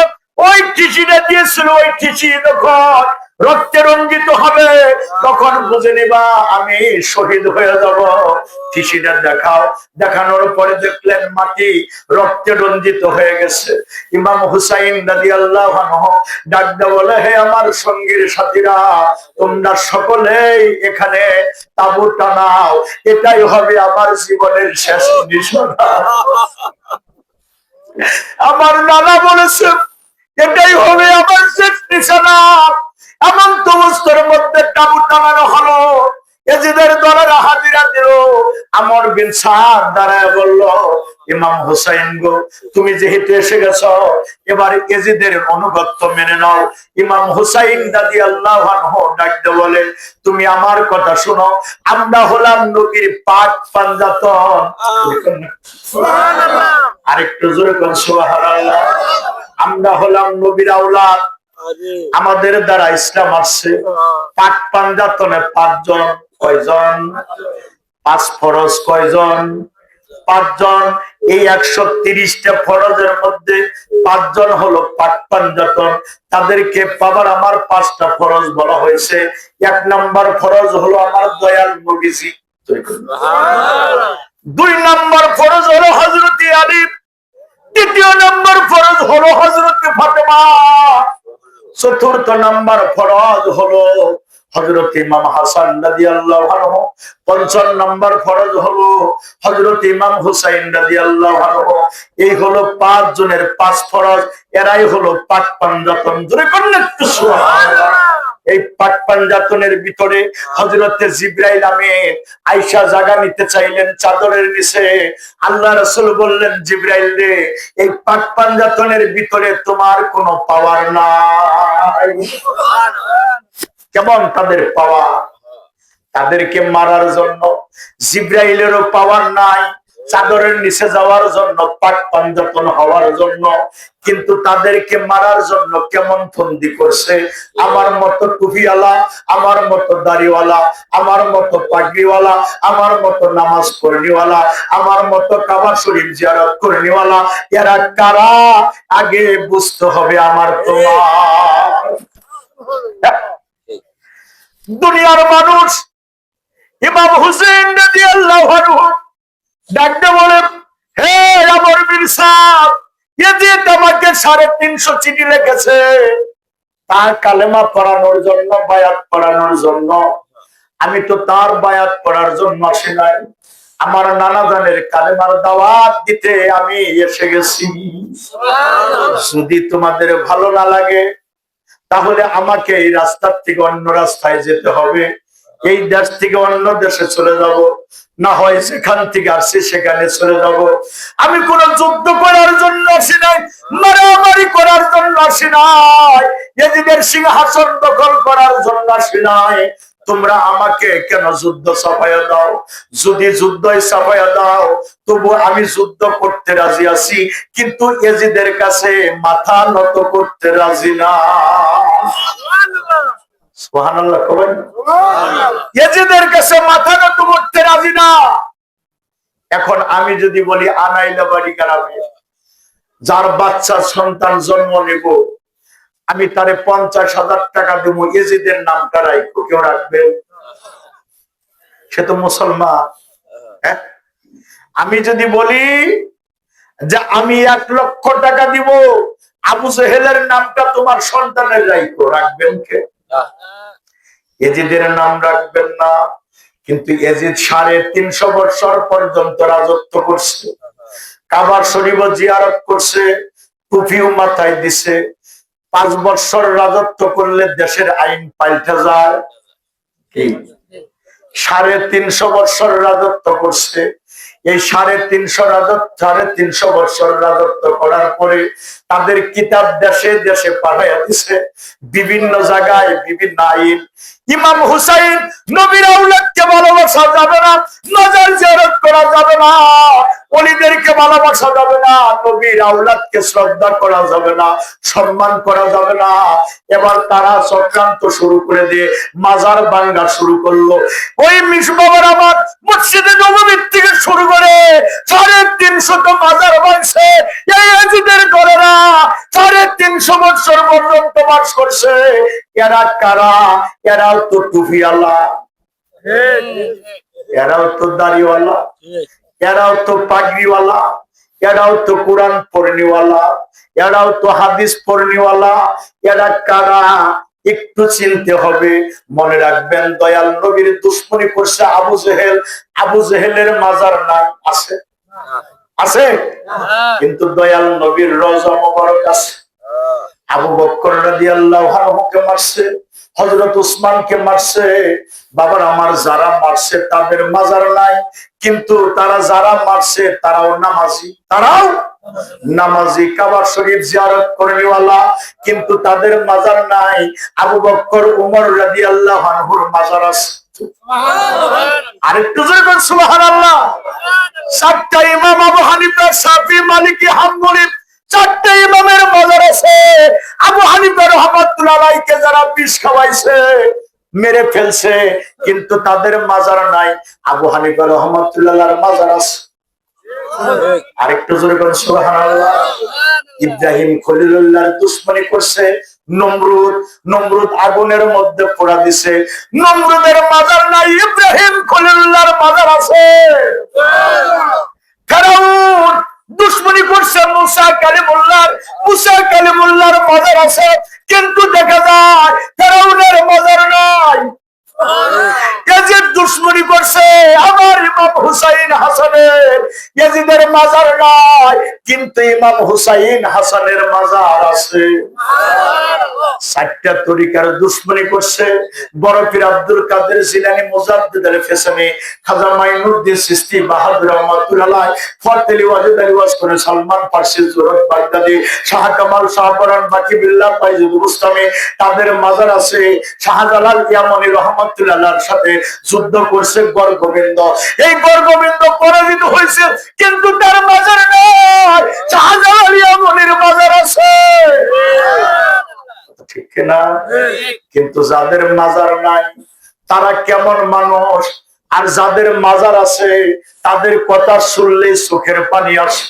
ওই ঠিসিটা দিয়েছিল, ওই ঠিসি যখন রক্তে রঞ্জিত হবে তখন বুঝে নিবা আমি শহীদ হয়ে যাব। ঠিসিটা দেখাও। দেখানোর পরে দেখলেন মাটি রক্তে রঞ্জিত হয়ে গেছে। ইমাম হুসাইন রাদিয়াল্লাহু আনহু ডাকতে বলে, হে আমার সঙ্গীর সাথীরা, তোমরা সকলেই এখানে তাঁবু টানাও, এটাই হবে আমার জীবনের শেষ নিশানা। আমার নানা বলেছে এটাই হবে আমার শেষ নিশানা। এমন তো অবস্থার মধ্যে তাঁবু টানানো হলো। এজিদের দলেরা হাজিরা দিল। আমর বিন সাদ দাঁড়ায় বলল, ইমাম হুসাইন গো, তুমি যেহেতু এসে গেছো, এবার এজিদের অনুগত্য মেনে নাও। ইমাম হুসাইন রাদিয়াল্লাহু আনহু ডাকতে বলে, তুমি আমার কথা শোনো, আমরা হলাম নবীর পাক পাঞ্জাতন। সুবহানাল্লাহ, আরেকটু জোরে কোন সুবহানাল্লাহ। আমরা হলাম নবীর আওলাদ, আমাদের দ্বারা ইসলাম আসছে। পাক পাঞ্জাতনে 5 জন। কয়জন? 5 ফরজ। কয়জন? 5 জন। এই 130টা ফরজের মধ্যে 5 জন হলো পাক পাঞ্জাতন। তাদেরকে পাবার আমার 5টা ফরজ বলা হয়েছে। 1 নাম্বার ফরজ হলো আমার দয়াল নবীজি, 2 নাম্বার ফরজ হলো হযরত আলী, 3 নাম্বার ফরজ হলো হযরত ফাতেমা, 4 নাম্বার ফরজ হলো হযরত ইমাম হাসান রাদিয়াল্লাহু আনহু, 5 নাম্বার ফরজ হলো হযরত ইমাম হুসাইন রাদিয়াল্লাহু আনহু। এই হলো 5 জনের 5 ফরজ। এরাই হলো পাক পাঞ্জাতন। জোরে করলেন একটু সুবহানাল্লাহ। এই পাক পাঞ্জাতনের ভিতরে হযরতে জিবরাইল আমিন আয়েশা জায়গা নিতে চাইলেন চাদরের নিচে। আল্লাহ রাসূল বললেন, জিবরাইল রে, এই পাক পাঞ্জাতনের ভিতরে তোমার কোনো পাওয়ার নাই। কেমন তাদের পাওয়ার? তাদেরকে মারার জন্য জিবরাইলেরও পাওয়ার নাই, চাদরের নিচে যাওয়ার জন্য, পাক পাঞ্জাতন হওয়ার জন্য। কিন্তু তাদেরকে মারার জন্য কেমন ফন্দি করছে। আমার মতো টুপিওয়ালা, আমার মতো দাড়িওয়ালা, আমার মতো পাগড়িওয়ালা, আমার মতো নামাজ পড়নিওয়ালা, আমার মতো কাবা শরীফ জিয়ারত করনিওয়ালা, এরা কারা আগে বুঝতে হবে আমার তোমার। দুনিয়ার মানুষ ইমাম হুসেন রাদিয়াল্লাহু আনহু ডাকতে বলে, হে আমার বীর সাহেব, ইয়াজিদ আমাকে 350 চিঠি লিখেছে তার কালেমা পড়ানোর জন্য, বায়াত পড়ানোর জন্য। আমি তো তার বায়াত পড়ার জন্য আসি নাই, আমার নানা জানের কালেমার দাওয়াত দিতে আমি এসে গেছি। যদি তোমাদের ভালো না লাগে তাহলে আমাকে এই রাস্তার থেকে অন্য রাস্তায় যেতে হবে, এই দেশ থেকে অন্য দেশে চলে যাব, না হয় সেখান থেকে আসছি সেখানে চলে যাব। আমি কোন যুদ্ধ করার জন্য আসি নাই, মারামারি করার জন্য আসি নাই, ইয়াজিদের সিংহাসন দখল করার জন্য আসি নাই। তোমরা আমাকে কেন যুদ্ধ চাপাইয়া দাও? যদি যুদ্ধই চাপাইয়া দাও তবু আমি যুদ্ধ করতে রাজি আছি, কিন্তু ইয়াজিদের কাছে মাথা নত করতে রাজি না। সুবহানাল্লাহ কবেন। ইয়াজিদের কাছে মাথা নত করতে রাজি না। এখন আমি যদি বলি আনাইলাবাড়ি গ্রামে যার বাচ্চা সন্তান জন্ম নেব, আমি তারে 50,000 টাকা দেবো, ইয়াজিদের নামটা রাখবো, কেউ রাখবে? সে তো মুসলমান। আমি যদি বলি যে আমি 1 লক্ষ টাকা দিব, আবু জেহেলের নামটা তোমার সন্তানের রাখবো, রাখবেন কে? ইয়াজিদের নাম রাখবেন না। কিন্তু ইয়াজিদ 350 বছর পর্যন্ত রাজত্ব করছে, কাবা শরীফ জিয়ারত করছে, টুপিও মাথায় দিছে। 5 বছর রাজত্ব করলে দেশের আইন পাল্টে যায়। কি 350 বছর রাজত্ব করছে। এই 350 বছর রাজত্ব করার পরে তাদের কিতাব দেশে দেশে পাঠাইয়া দিছে, বিভিন্ন জায়গায় বিভিন্ন আইন। ইমাম হুসাইন নবীর আওলাদকে ভালোবাসা যাবে না, মাজার জিয়ারত করা যাবে না, ওলিদেরকে ভালোবাসা যাবে না, নবীর আওলাদকে শ্রদ্ধা করা যাবে না, সম্মান করা যাবে না। এবার তারা চক্রান্ত শুরু করে দিয়ে মাজার ভাঙা শুরু করলো। ওই মিসবাবার আমার মসজিদে নববীর থেকে শুরু করে 350 মাজার ভাঙছে। এই ইয়াজিদের ঘরেরা 350 বছর পর্যন্ত বাস করছে। এরা কারা? এরাও তো টুপিওয়ালা, এরাও তো দাড়িওয়ালা, এরাও তো পাগড়িওয়ালা, এরাও তো কোরআন পড়নিওয়ালা, এরাও তো হাদিস পড়নিওয়ালা। এরা কারা একটু চিনতে হবে। মনে রাখবেন, দয়াল নবীর দুশমনি করছে আবু জেহেল। আবু জেহেলের মাজার নাই, আছে? আছে, কিন্তু দয়াল নবীর রওজা মোবারক আছে। আবু বকর রাদিয়াল্লাহু আনহুকে মারছে, হযরত উসমানকে মারছে। বাবার আমার যারা মারছে তাদের মাজার নাই, কিন্তু তারা যারা মারছে তারাও নামাজি, তারাও নামাজি, কাবা শরীফ জিয়ারত করেওয়ালা, কিন্তু তাদের মাজার নাই। আবু বকর উমর রাদিয়াল্লাহু আনহুর মাজার আছে। আরেকটু জোরে বলুন সুবহানাল্লাহ। 7টা ইমাম আবু হানিফা, শাফি, মালিকি, হাম্বলি, 4টে ইমামের মাজার আছে। আবু হানিফা রাহমাতুল্লাহ আলাইহিকে যারা বিষ খাওয়াইছে, মেরে ফেলছে, কিন্তু তাদের মাজার নাই। আবু হানিফা রাহমাতুল্লাহর মাজার আছে। আরেকটু জোরে বলুন সুবহানাল্লাহ। ইব্রাহিম খলিলুল্লাহর দুশমনি করছে নমরুদ, নমরুদ আগুনের মধ্যে পোড়া দিছে, নমরুদের মাজার নাই, ইব্রাহিম খলিলুল্লাহর মাজার আছে। ফেরাউন দুশমনি করছে মুসা কালিমুল্লাহর, মুসা কালিমুল্লাহর মাজার আছে, কিন্তু দেখা যায় ফেরাউনের মাজার নাই। ইয়াজিদ দুশমনি করছে আমার ইমাম হুসাইন হাসানের, ইয়াজিদের মাজার নাই, কিন্তু ইমাম হুসাইন হাসানের মাজার আছে। 4টা তরিকার দুশমনি করছে। বড় পীর আব্দুল কাদের জিলানী, মুজাদ্দিদ আল ফেসানি, খাজা মাইনুদ্দিন চিশতি, বাহাদুর রহমাতুল্লাহ আলাইহি, ফতেলি ওয়াজিদ আলী ওয়াসকুনি, সালমান ফারসি, জুরত বাগদাদি, শাহ কামাল, শাহপরান, বাকি বিল্লাহ, ফাইজুল বুস্তামি, তাদের মাজার আছে। শাহজালাল ইয়ামানি রহমাতুল্লাহ আলাইহির সাথে যুদ্ধ করছে গড়গোবিন্দ, এই গড়গোবিন্দ পরাজিত হয়েছে, কিন্তু তার মাজার নাই। শাহজালাল ইয়ামানির মাজার আছে, ঠিক না? কিন্তু যাদের মাজার নাই তারা কেমন মানুষ, আর যাদের মাজার আছে তাদের কথা শুনলে চোখের পানি আসে।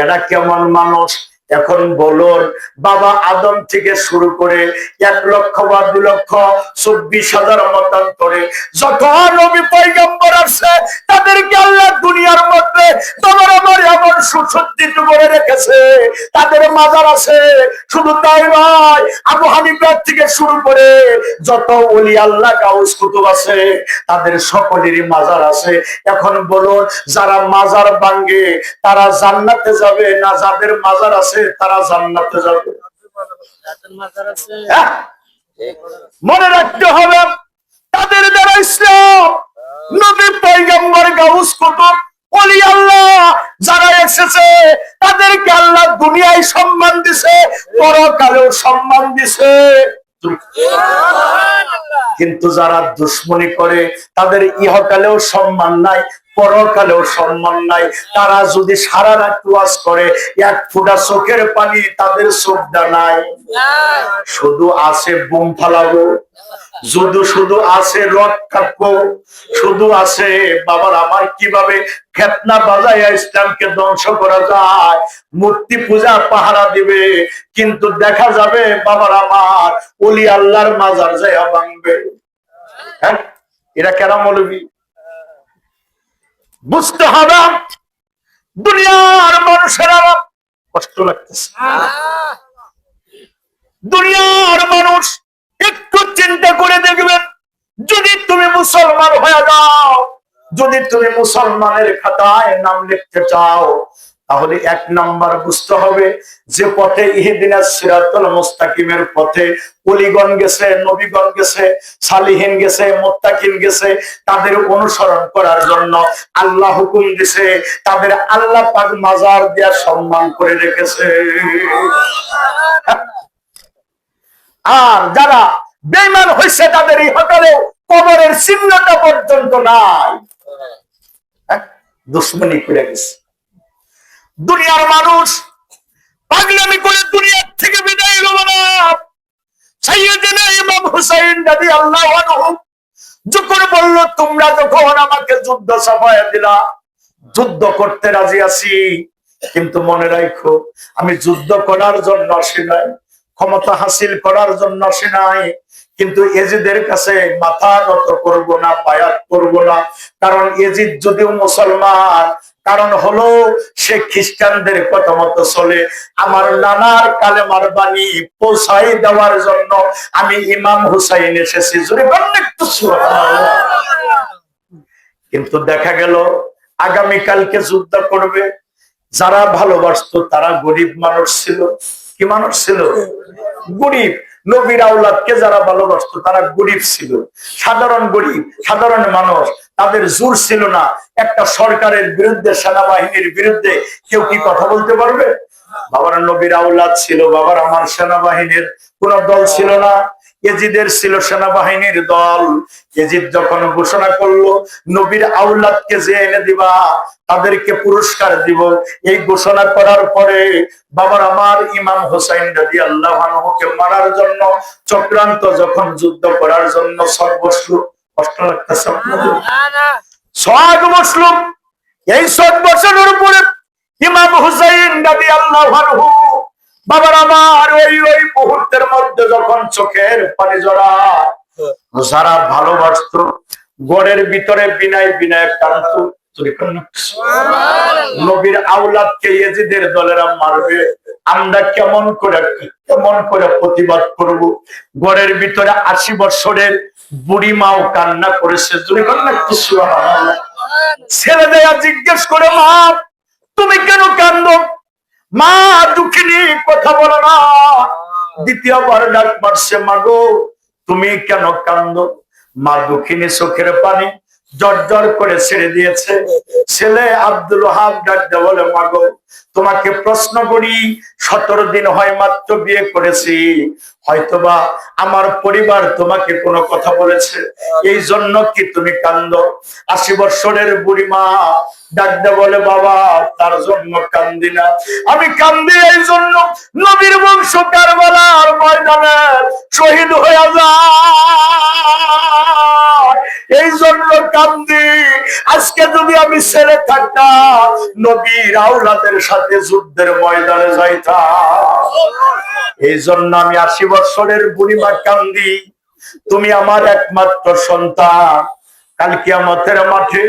এরা কেমন মানুষ? এখন বলুন, বাবা আদম থেকে শুরু করে 1 লক্ষ বা 2 লক্ষ 24,000 মতান্তরে যত নবী পয়গম্বর আছে, তাদেরকে আল্লাহ দুনিয়ার মধ্যে তোমার আমার এমন সুসজ্জিত করে রেখেছে, তাদের মাজার আছে। শুধু তাই নয়, আবু হানিফা থেকে শুরু করে যত ওলি আল্লাহ গাউস কুতুব আছে, তাদের সকলেরই মাজার আছে। এখন বলুন, যারা মাজার ভাঙে তারা জান্নাতে যাবে না যাদের মাজার আছে তারা জান্নাতে যাবে? মনে রাখতে হবে, তাদের দ্বারা ইসলাম, নবী পয়গম্বর গাউস কুতুব ওলি আল্লাহ যারা এসেছে, তাদেরকে আল্লাহ দুনিয়ায় সম্মান দিছে, পরকালেও সম্মান দিছে। কিন্তু যারা দুশ্মনী করে, তাদের ইহকালেও সম্মান নাই, পরকালেও সম্মান নাই। তারা যদি সারা রাত ওয়াজ করে, 1 ফোঁটা চোখের পানি তাদের চোখটা নাই। শুধু আছে বোম ফালাবো, শুধু আছে রড কাটবো, শুধু আছে বাবার আমার কিভাবে ফেতনা বাজাইয়া ইসলামকে ধ্বংস করা যায়, মূর্তি পূজা পাহারা দিবে। কিন্তু দেখা যাবে বাবার আমার ওলি আল্লাহর মাজার যাইয়া ভাঙবে। হ্যাঁ, এরা কেন মৌলবী? বুঝতে হবে, দুনিয়ার মানুষেরা কষ্ট লাগতেছে। দুনিয়ার মানুষ একটু চিন্তা করে দেখবেন, যদি তুমি মুসলমান হয়ে যাও, যদি তুমি মুসলমানের খাতায় নাম লিখতে চাও, তাহলে 1 নাম্বার বুঝতে হবে যে পথে ইহদিনাস সিরাতাল মুস্তাকিমের পথে ওলিগণ গেছে, নবীগণ গেছে, সালিহিন গেছে, মুত্তাকিন গেছে, তাদের অনুসরণ করার জন্য আল্লাহ হুকুম দিয়েছে, তাদের আল্লাহ পাক মাজার দিয়া সম্মান করে রেখেছে। আর যারা বেঈমান হয়েছে, তাদের ইহকালে কবরের চিহ্নটা পর্যন্ত নাই, দুশ্মনী করে গেছে। দুনিয়ার মানুষ পাগলামি করে দুনিয়ার থেকে বিদায় হলো না। সাইয়্যিদনা ইমাম হুসাইন রাদিয়াল্লাহু আনহু যখন বলল, তোমরা যখন আমাকে যুদ্ধ সাফায়া দিলা, যুদ্ধ করতে রাজি আছি, কিন্তু মনে রাখো আমি যুদ্ধ করার জন্য আসি নাই, ক্ষমতা হাসিল করার জন্য আসি নাই। কিন্তু এজিদের কাছে মাথা নত করব না, বায়াত করব না। কারণ এজিদ যদিও মুসলমান, কারণ হলো সে খ্রিস্টানদের কথা মতো চলে। আমার নানার কালেমার বাণী পৌঁছাই দেওয়ার জন্য আমি ইমাম হুসাইন এসেছি। কিন্তু দেখা গেল আগামীকালকে যুদ্ধ করবে, যারা ভালোবাসতো তারা গরিব মানুষ ছিল। কি মানুষ ছিল? গরিব। নবীর আওলাদকে যারা ভালোবাসতো তারা গরিব ছিল, সাধারণ গরিব, সাধারণ মানুষ। তাদের জোর ছিল না একটা সরকারের বিরুদ্ধে, সেনাবাহিনীর বিরুদ্ধে কেউ কি কথা বলতে পারবে? বাবার নবীর আওলাদ ছিল, বাবার আমার সেনাবাহিনীর কোন দল ছিল না। এজিদের ছিল সেনাবাহিনীর দল। এজিদ যখন ঘোষণা করলো নবীর আওলাদকে যে এনে দিবা তাদেরকে পুরস্কার দিব, এই ঘোষণা করার পরে বাবার আমার ইমাম হুসাইন রাদিয়াল্লাহু আনহুকে মারার জন্য চক্রান্ত, যখন যুদ্ধ করার জন্য সব বসলো, কষ্ট লাগতেছে সব বসলো, এই সব বসানোর উপরে ইমাম হুসাইন রাদিয়াল্লাহু আনহু বাবার আমার ওই মুহূর্তের মধ্যে যখন চোখের পানি জড়ায়, যারা ভালোবাসতো গড়ের ভিতরে বিনায় বিনায় কাঁদতো। নবীর আওলাদকে ইয়েজিদের দলেরা মারবে, আমরা কেমন করে প্রতিবাদ করব? গড়ের ভিতরে 80 বছরের বুড়ি মাও কান্না করেছে। ছেলে দেয়া জিজ্ঞেস করে, মা তুমি কেন কান্দো? মা দুঃখিনী, কথা বলো না। দ্বিতীয়বার ডাক মারছে, মা গো তুমি কেন কান্দো? মা দুঃখিনী চোখের পানি জর্জর করে ছেড়ে দিয়েছে। ছেলে আব্দুল ওয়াহাব ডাক দিয়ে বলে, মা গো তোমাকে প্রশ্ন করি, 17 দিন হয় মাত্র বিয়ে করেছি, হয়তোবা আমার পরিবার তোমাকে কোনো কথা বলেছে, এই জন্য কি তুমি কান্দো? 80 বছরের বুড়ি মা ডাক দিয়ে বলে, বাবা তার জন্য কান্দি না, আমি কান্দি এই জন্য নবীর বংশ কারবালার ময়দানে শহীদ হয়ে যায়। এই জন্য কান্দি। আজকে যদি আমি ছেলে থাকতাম নবীর আওলাদের সাথে যুদ্ধের ময়দানে যাইতাম। এই জন্য আমি 80 বছরের বুড়িমা কান্দি। তুমি আমার একমাত্র সন্তান। কাল কিয়ামতের মাঠে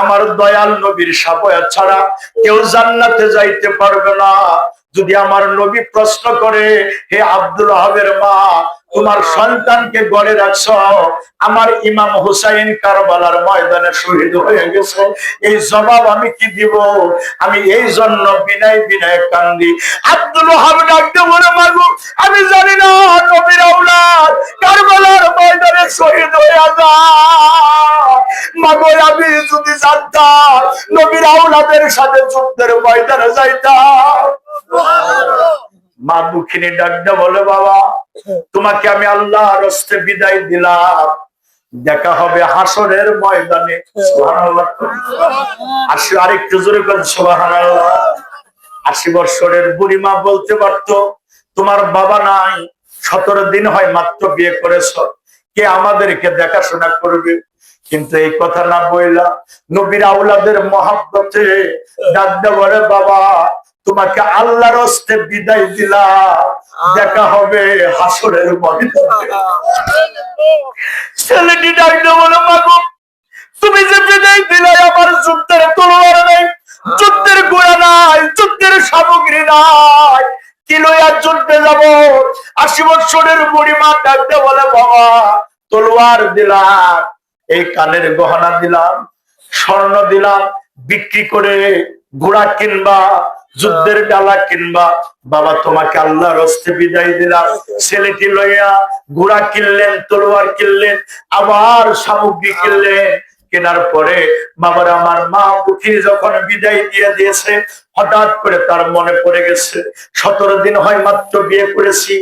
আমার দয়াল নবীর শাফায়াত ছাড়া কেউ জান্নাতে যাইতে পারবে না। যদি আমার নবী প্রশ্ন করে, হে আব্দুল ওহাবের মা, তোমার সন্তানকে গড়ে রাখছো, আমার ইমাম হুসাইন কারবালার ময়দানে শহীদ হয়ে গেছে, এই জবাব আমি কি দিব? আমি এই জন্য বিনয় বিনয় কান্দি। আব্দুল ওহাব ডাকতে বলে, মাগো আমি জানি না নবীর আওলাদ কারবালার ময়দানে শহীদ হয়ে যায়। মাগো আমি যদি জানতাম নবীর আওলাদের সাথে যুদ্ধের ময়দানে যাইতাম। মা দুঃখিনী ডাকতে বলে, বাবা তোমাকে আমি আল্লাহর রাস্তে বিদায় দিলাম, দেখা হবে হাসরের ময়দানে। সুবহানাল্লাহ। আরেকটু জোরে করে সুবহানাল্লাহ। 80 বছরের বুড়ি মা বলতে পারতো, তোমার বাবা নাই, 17 দিন হয় মাত্র বিয়ে করেছ, কে আমাদেরকে দেখাশোনা করবে? কিন্তু এই কথা না বইলা নবীর আওলাদের মহব্বতে ডাকতে বলে, বাবা তোমাকে আল্লাহর রাস্তে বিদায় দিলাম, দেখা হবে হাসরের ময়দানে। ছেলেটি ডাকতে বলে, মাগো তুমি যে বিদায় দিলে আমার যুদ্ধের তলোয়ার নেই, যুদ্ধের ঘোড়া নাই, যুদ্ধের সামগ্রী নাই, কি লইয়া যুদ্ধে যাব? 80 বছরের বুড়ি মা ডাকতে বলে, বাবা তলোয়ার দিলাম, এই কানের গহনা দিলাম, স্বর্ণ দিলাম, বিক্রি করে ঘোড়া কিনবা, যুদ্ধের ডালা কিনবা। বাবা তোমাকে আল্লাহর রাস্তে বিদায় দিলাম। ছেলেটি লইয়া ঘোড়া কিনলেন, তলোয়ার কিনলেন, আবার সামগ্রী কিনলেন। কেনার পরে বাবার আমার মা দুঃখী যখন বিদায় দিয়ে দিয়েছে, হঠাৎ করে তার মনে পড়ে গেছে 17 দিন হয় মাত্র বিয়ে করেছি,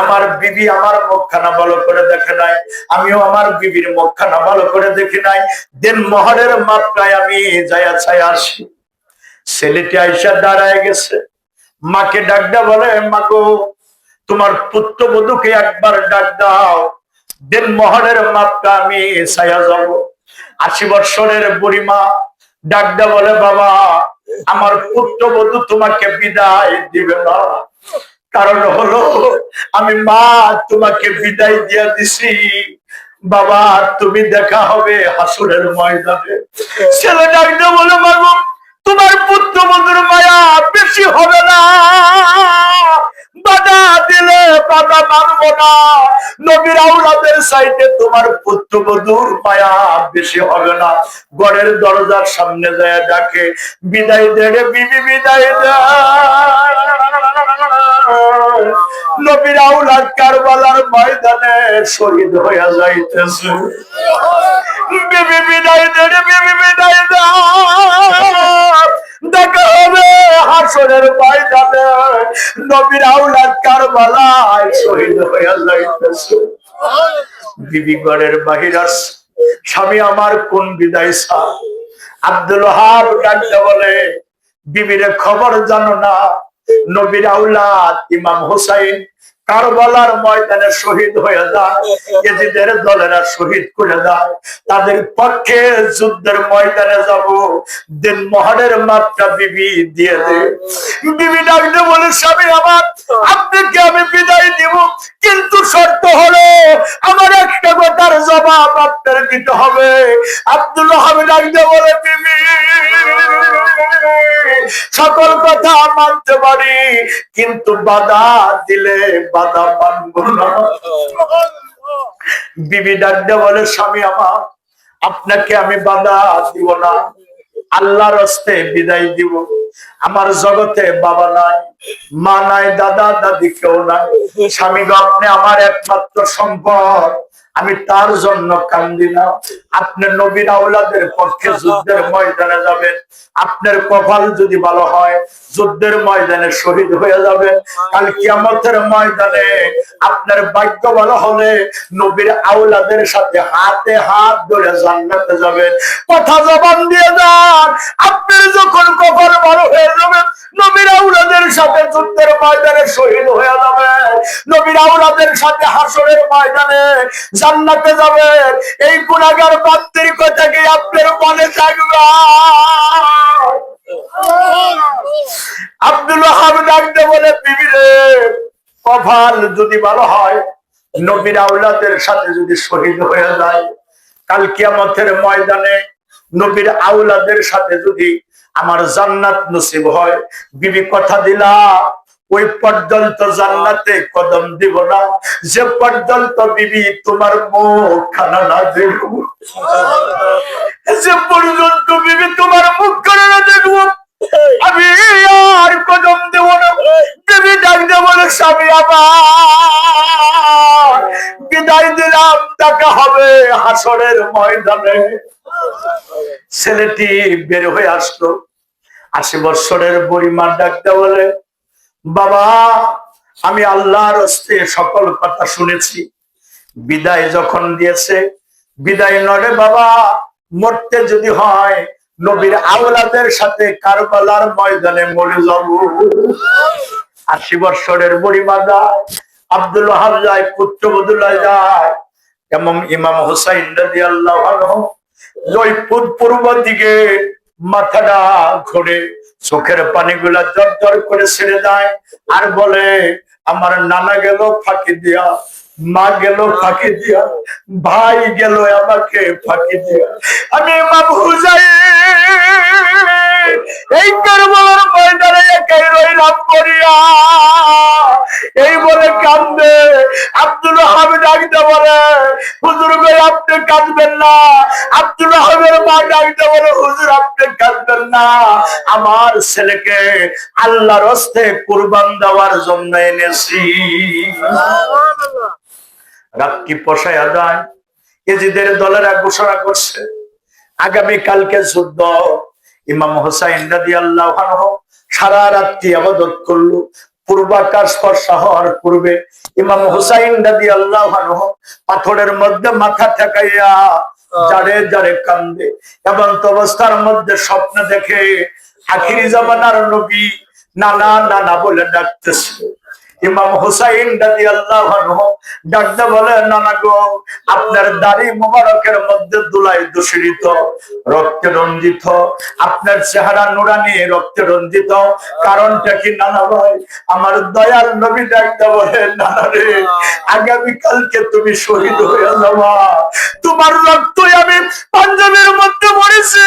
আমার বিবি আমার মুখখানা ভালো করে দেখে নাই, আমিও আমার বিবির মুখখানা ভালো করে দেখি নাই, দিন মহরের মাত্রায় আমি যাইয়া ছায়া আসি। ছেলেটি আইসা দাঁড়ায় গেছে, মাকে ডাক দেয়া বলে, মাগো তোমার পুত্রবধূকে একবার ডাক দাও, দিন মহরের মাত্রা আমি ছায়া যাব। 80 বছরের বুড়ি মা ডাক দেয়া বলে, বাবা আমার পুত্রবধূ তোমাকে বিদায় দিবে না, কারণ হলো আমি মা তোমাকে বিদায় দিয়ে দিছি, বাবা তুমি দেখা হবে হাসরের ময়দানে। ছেলে ডাক দেয়া বলে, মাগো তোমার পুত্রবধূর মায়া বেশি হবে না, বাধা দিলে বাধা মানবো না, নবীর আওলাদের সাইডে তোমার পুত্রবধূর মায়া বেশি হবে না। ঘরের দরজার সামনে যায় ডাকে, বিদায় দে রে বিবি, বিদায় দে, নবীর আওলাদ কারবালার ময়দানে শহীদ হইয়া যাইতেছে। বিবি বিদায় দে রে বিবি, বিদায় দে, দেখা হবে হাসরের ময়দানে, নবীর আওলাদ কারবালায় শহীদ হইয়া যাইতেছে। বিবি ঘরের বাহির আসছে, স্বামী আমার কোন বিদায় সা? আব্দুল ওহাব ডাকতে বলে, বিবিরে খবর জানো না, নবীর আওলাদ ইমাম হুসাইন কারবালার ময়দানে শহীদ হয়ে যায়, ইয়েজিদের দলেরা শহীদ করে দেয়, তাদের পক্ষে যুদ্ধের ময়দানে যাব, দিন মহরের মাত্রা বিবি দিয়ে দে। বিবি ডাকতে বলে, স্বামী আমার আপনাকে আমি বিদায় দিব, কিন্তু শর্ত হলো আমার একটা কথার জবাব আপনার দিতে হবে। আব্দুল ওহাব ডাকতে বলে, বিবি সকল কথা মানতে পারি, কিন্তু বাধা দিলে বাধা মানব না। বিবি ডাকতে বলে, স্বামী আমার আপনাকে আমি বাধা দিব না, আল্লাহর রাস্তে বিদায় দিব। আমার জগতে বাবা নাই, মা নাই, দাদা দাদি কেউ নাই, স্বামী গো আপনি আমার একমাত্র সম্পদ, আমি তার জন্য কান্দি না। আপনি নবীর আওলাদের পক্ষে যুদ্ধের ময়দানে যাবেন, আপনার কপাল যদি ভালো হয় যুদ্ধের ময়দানে শহীদ হয়ে যাবেন, কাল কিয়ামতের ময়দানে আপনার ভাগ্য ভালো হলে নবীর আওলাদের সাথে হাতে হাত ধরে জান্নাতে যাবেন। কথা জবান দিয়ে যান, আপনার যখন কপাল ভালো হয়ে যাবে নবীর আওলাদের সাথে যুদ্ধের ময়দানে শহীদ হয়ে যাবে, নবীর আওলাদের সাথে হাসরের ময়দানে জান্নাতে যাবেন, এই গুনাহগার বান্দির কথা কি আপনার মনে থাকবে? আব্দুল ওয়াহাব ডাকতে বলে, বিবি রে, কপাল যদি ভালো হয়, নবীর আওলাদের সাথে যদি শহীদ হয়ে যায়, কাল কিয়ামতের ময়দানে নবীর আওলাদের সাথে যদি আমার জান্নাত নসিব হয়, বিবি কথা দিলা ওই পর্যন্ত জান্নাতে কদম দিব না যে পর্যন্ত বিবি তোমার মুখ খানা না দেখব, যে পর্যন্ত বিবি তোমার মুখ খানা না দেখব আমি আর কদম দেব না। বিবি ডাকতে বলে, স্বামী আবার বিদায় দিলাম, দেখা হবে হাসরের ময়দানে। ছেলেটি বের হয়ে আসলো, 80 বছরের বুড়িমা ডাকতে বলে, বাবা আমি আল্লাহর হস্তে সকল কথা শুনেছি, বিদায় যখন দিয়েছে, বিদায় নড়ে বাবা, মরতে যদি হয় নবীর আওলাদের সাথে কারবালার ময়দানে মরে যাব। 80 বছরের বুড়িমা যায়, আব্দুল ওয়াহাব যায়, পুত্রবধূরা যায়, এবং ইমাম হুসাইন রাদিয়াল্লাহু আনহু ওই পূর্ব দিকে মাথাটা ঘুরে চোখের পানিগুলা জর করে ছেড়ে যায় আর বলে, আমার নানা গেল ফাঁকি দিয়া, মা গেল ফাঁকি দিয়া, ভাই গেল আমাকে ফাঁকি দিয়া, আমি ইমাম হুসাইন এই কারবালার ময়দানে একাই রইলাম পড়িয়া। এই বলে কান্দে। আব্দুল ওয়াহাব ডাকতে বলে, হুজুর ভাই আপনি কাঁদবেন না। আব্দুল ওয়াহাবের মা ডাকতে বলে, হুজুর আপনি কাঁদবেন না, আমার ছেলেকে আল্লাহর হস্তে কুরবান দেওয়ার জন্য এনেছি। রাত কি পোষায়া যায়, এজিদের দলেরা ঘোষণা করছে আগামী কালকে যুদ্ধ। ইমাম হুসাইন রাদিয়াল্লাহু আনহু সারা রাত্রি ইবাদত করলো। পূর্বাকাশ ফর্সা হওয়ার পূর্বে ইমাম হুসাইন রাদিয়াল্লাহু আনহু পাথরের মধ্যে মাথা ঠেকাইয়া জারে জারে কান্দে এবং অবস্থার মধ্যে স্বপ্ন দেখে আখিরি জামানার নবী নানা নানা বলে ডাকতেছে। ইমাম হুসাইন রাদিয়াল্লাহু আনহু ডাকতে বলে, নানা গো, আপনার দাড়ি মোবারকের মধ্যে দুলাই দূষিত, রক্তে রঞ্জিত, আপনার চেহারা নুরানি, রক্তে রঞ্জিত, কারণটা কি নানা ভাই? আমার দয়াল নবী ডাকতে বলে, নানা রে, আগামী কালকে তুমি শহীদ হয়ে যাবা, তোমার রক্তই আমি পাঞ্জাবের মধ্যে মরেছি,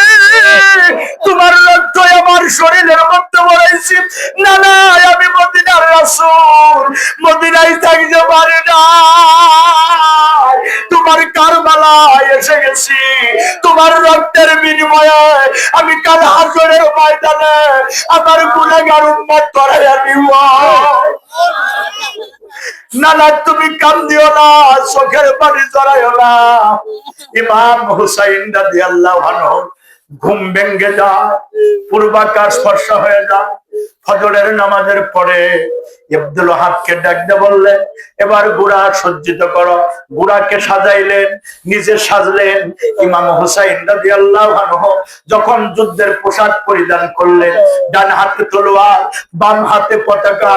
তোমার রক্ত আমার শরীরের মধ্যে মরেছি। নানা আমি মদিনার রাসূল, মদিনায় থাকতে পারি না, তোমার কারবালায় এসে গেছি, তোমার রক্তের বিনিময়ে আমি কাল হাসরের ময়দানে আমার গুনাহগার উম্মত করাইয়া দিব। নানা তুমি কান্দিও না, চোখের পানি জড়াইও না। ইমাম হুসাইন রাদিয়াল্লাহু আনহু ঘুম ভেঙে যায়, পূর্বাকাশ ফর্সা হয়ে যায়। ফজরের নামাজের পরে আব্দুল ওয়াহাবকে ডাকতে বললেন, এবার ঘোড়া সজ্জিত করো। ঘোড়াকে সাজাইলেন, নিজে সাজলেন। ইমাম হুসাইন রাদিয়াল্লাহু আনহু যখন যুদ্ধের পোশাক পরিধান করলেন, ডান হাতে তলোয়ার, বাম হাতে পতাকা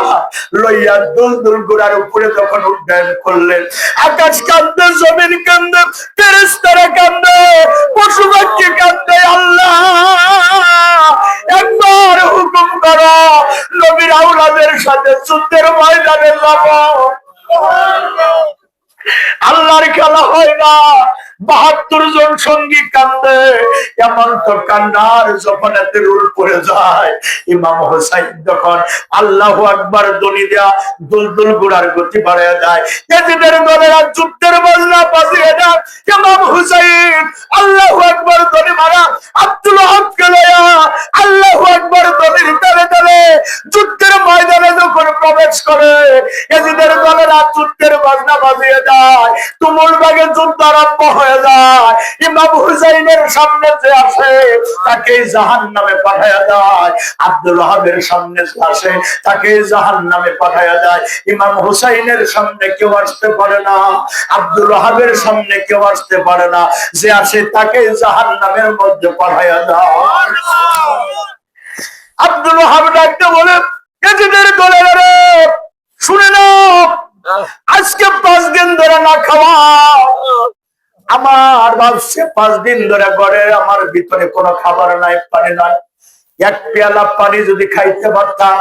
লইয়া দুলদুল ঘোড়ার উপরে যখন উড্ডয়ন করলেন, আকাশ কাঁদে, জমিন কাঁদে, ফেরেশতারা কাঁদে, পশু পাখি কাঁদে। আল্লাহ একবার হুকুম করো, নবীর আওলাদের সাথে যুদ্ধের ময়দানে যাব। আল্লাহর খেলা হয় না। 72 জন সঙ্গী কান্দে, এমন তো কান্নার যখন এতে রুল পড়ে যায়, ইমাম হুসাইন যখন আল্লাহু আকবার ধ্বনি দেয়া দুলদুল ঘোড়ার গতি বাড়িয়ে যায়, এজিদের দলেরা যুদ্ধের বাজনা বাজিয়ে দেয়। ইমাম হুসাইন আল্লাহু আকবার ধ্বনি মারা আব্দুল ওয়াহাবকে লইয়া আল্লাহু আকবার ধ্বনির তালে তালে যুদ্ধের ময়দানে যখন প্রবেশ করে, এজিদের দলেরা যুদ্ধের বাজনা বাজিয়ে যায়, তুমুল বেগে যুদ্ধ আরম্ভ হয়ে যায়। ইমাম হুসাইনের সামনে যে আসে তাকে জাহান্নামে পাঠায়া যায়, আব্দুল ওয়াহাবের সামনে যে আসে তাকে জাহান্নামে পাঠায়া যায়। ইমাম হুসাইনের সামনে কেউ আসতে পারে না, আব্দুল ওয়াহাবের সামনে কেউ আসতে পারে না, যে আসে তাকে জাহান্নামের মধ্যে পাঠায়া যায়। আব্দুল ওয়াহাব ডাকতে বলে, এজিদের দলেরা শুনে নাও, আজকে 5 দিন ধরে না খাওয়া, ভাবছে 5 দিন ধরে ঘরে আমার ভিতরে কোনো খাবার নাই, পানি নাই, এক পেয়ালা পানি যদি খাইতে পারতাম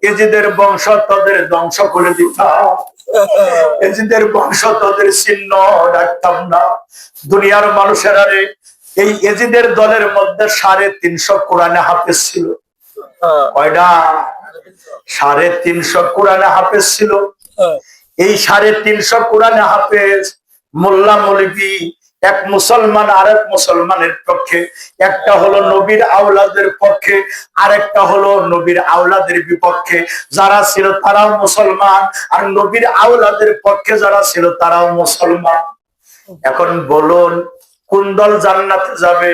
এজিদের বংশ তাদের ধ্বংস করে দিতাম, এজিদের বংশ তাদের চিহ্ন রাখতাম না। দুনিয়ার মানুষেরা রে, এই এজিদের দলের মধ্যে 350 কোরআনে হাফেজ ছিল। কয়টা? 350 কোরআনে হাফেজ ছিল। এই 350 কোরআনে হাফেজ মোল্লা মৌলবী এক মুসলমান আরেক মুসলমানের পক্ষে, একটা হলো নবীর আওলাদের পক্ষে, আরেকটা হলো নবীর আওলাদের বিপক্ষে। যারা ছিল তারাও মুসলমান, আর নবীর আওলাদের পক্ষে যারা ছিল তারাও মুসলমান। এখন বলুন কোন দল জান্নাতে যাবে?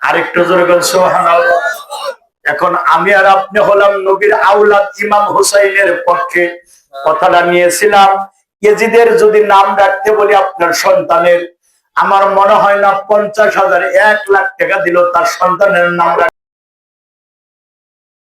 আরেকটু জোরে বলুন সুবহানাল্লাহ। এখন আমি আর আপনি হলাম নবীর আওলাদ ইমাম হুসাইনের পক্ষে। কথাটা নিয়েছিলাম, ইয়েজিদের যদি নাম রাখতে বলি আপনার সন্তানের, আমার মনে হয় না 50,000 1 লাখ টাকা দিল তার সন্তানের নাম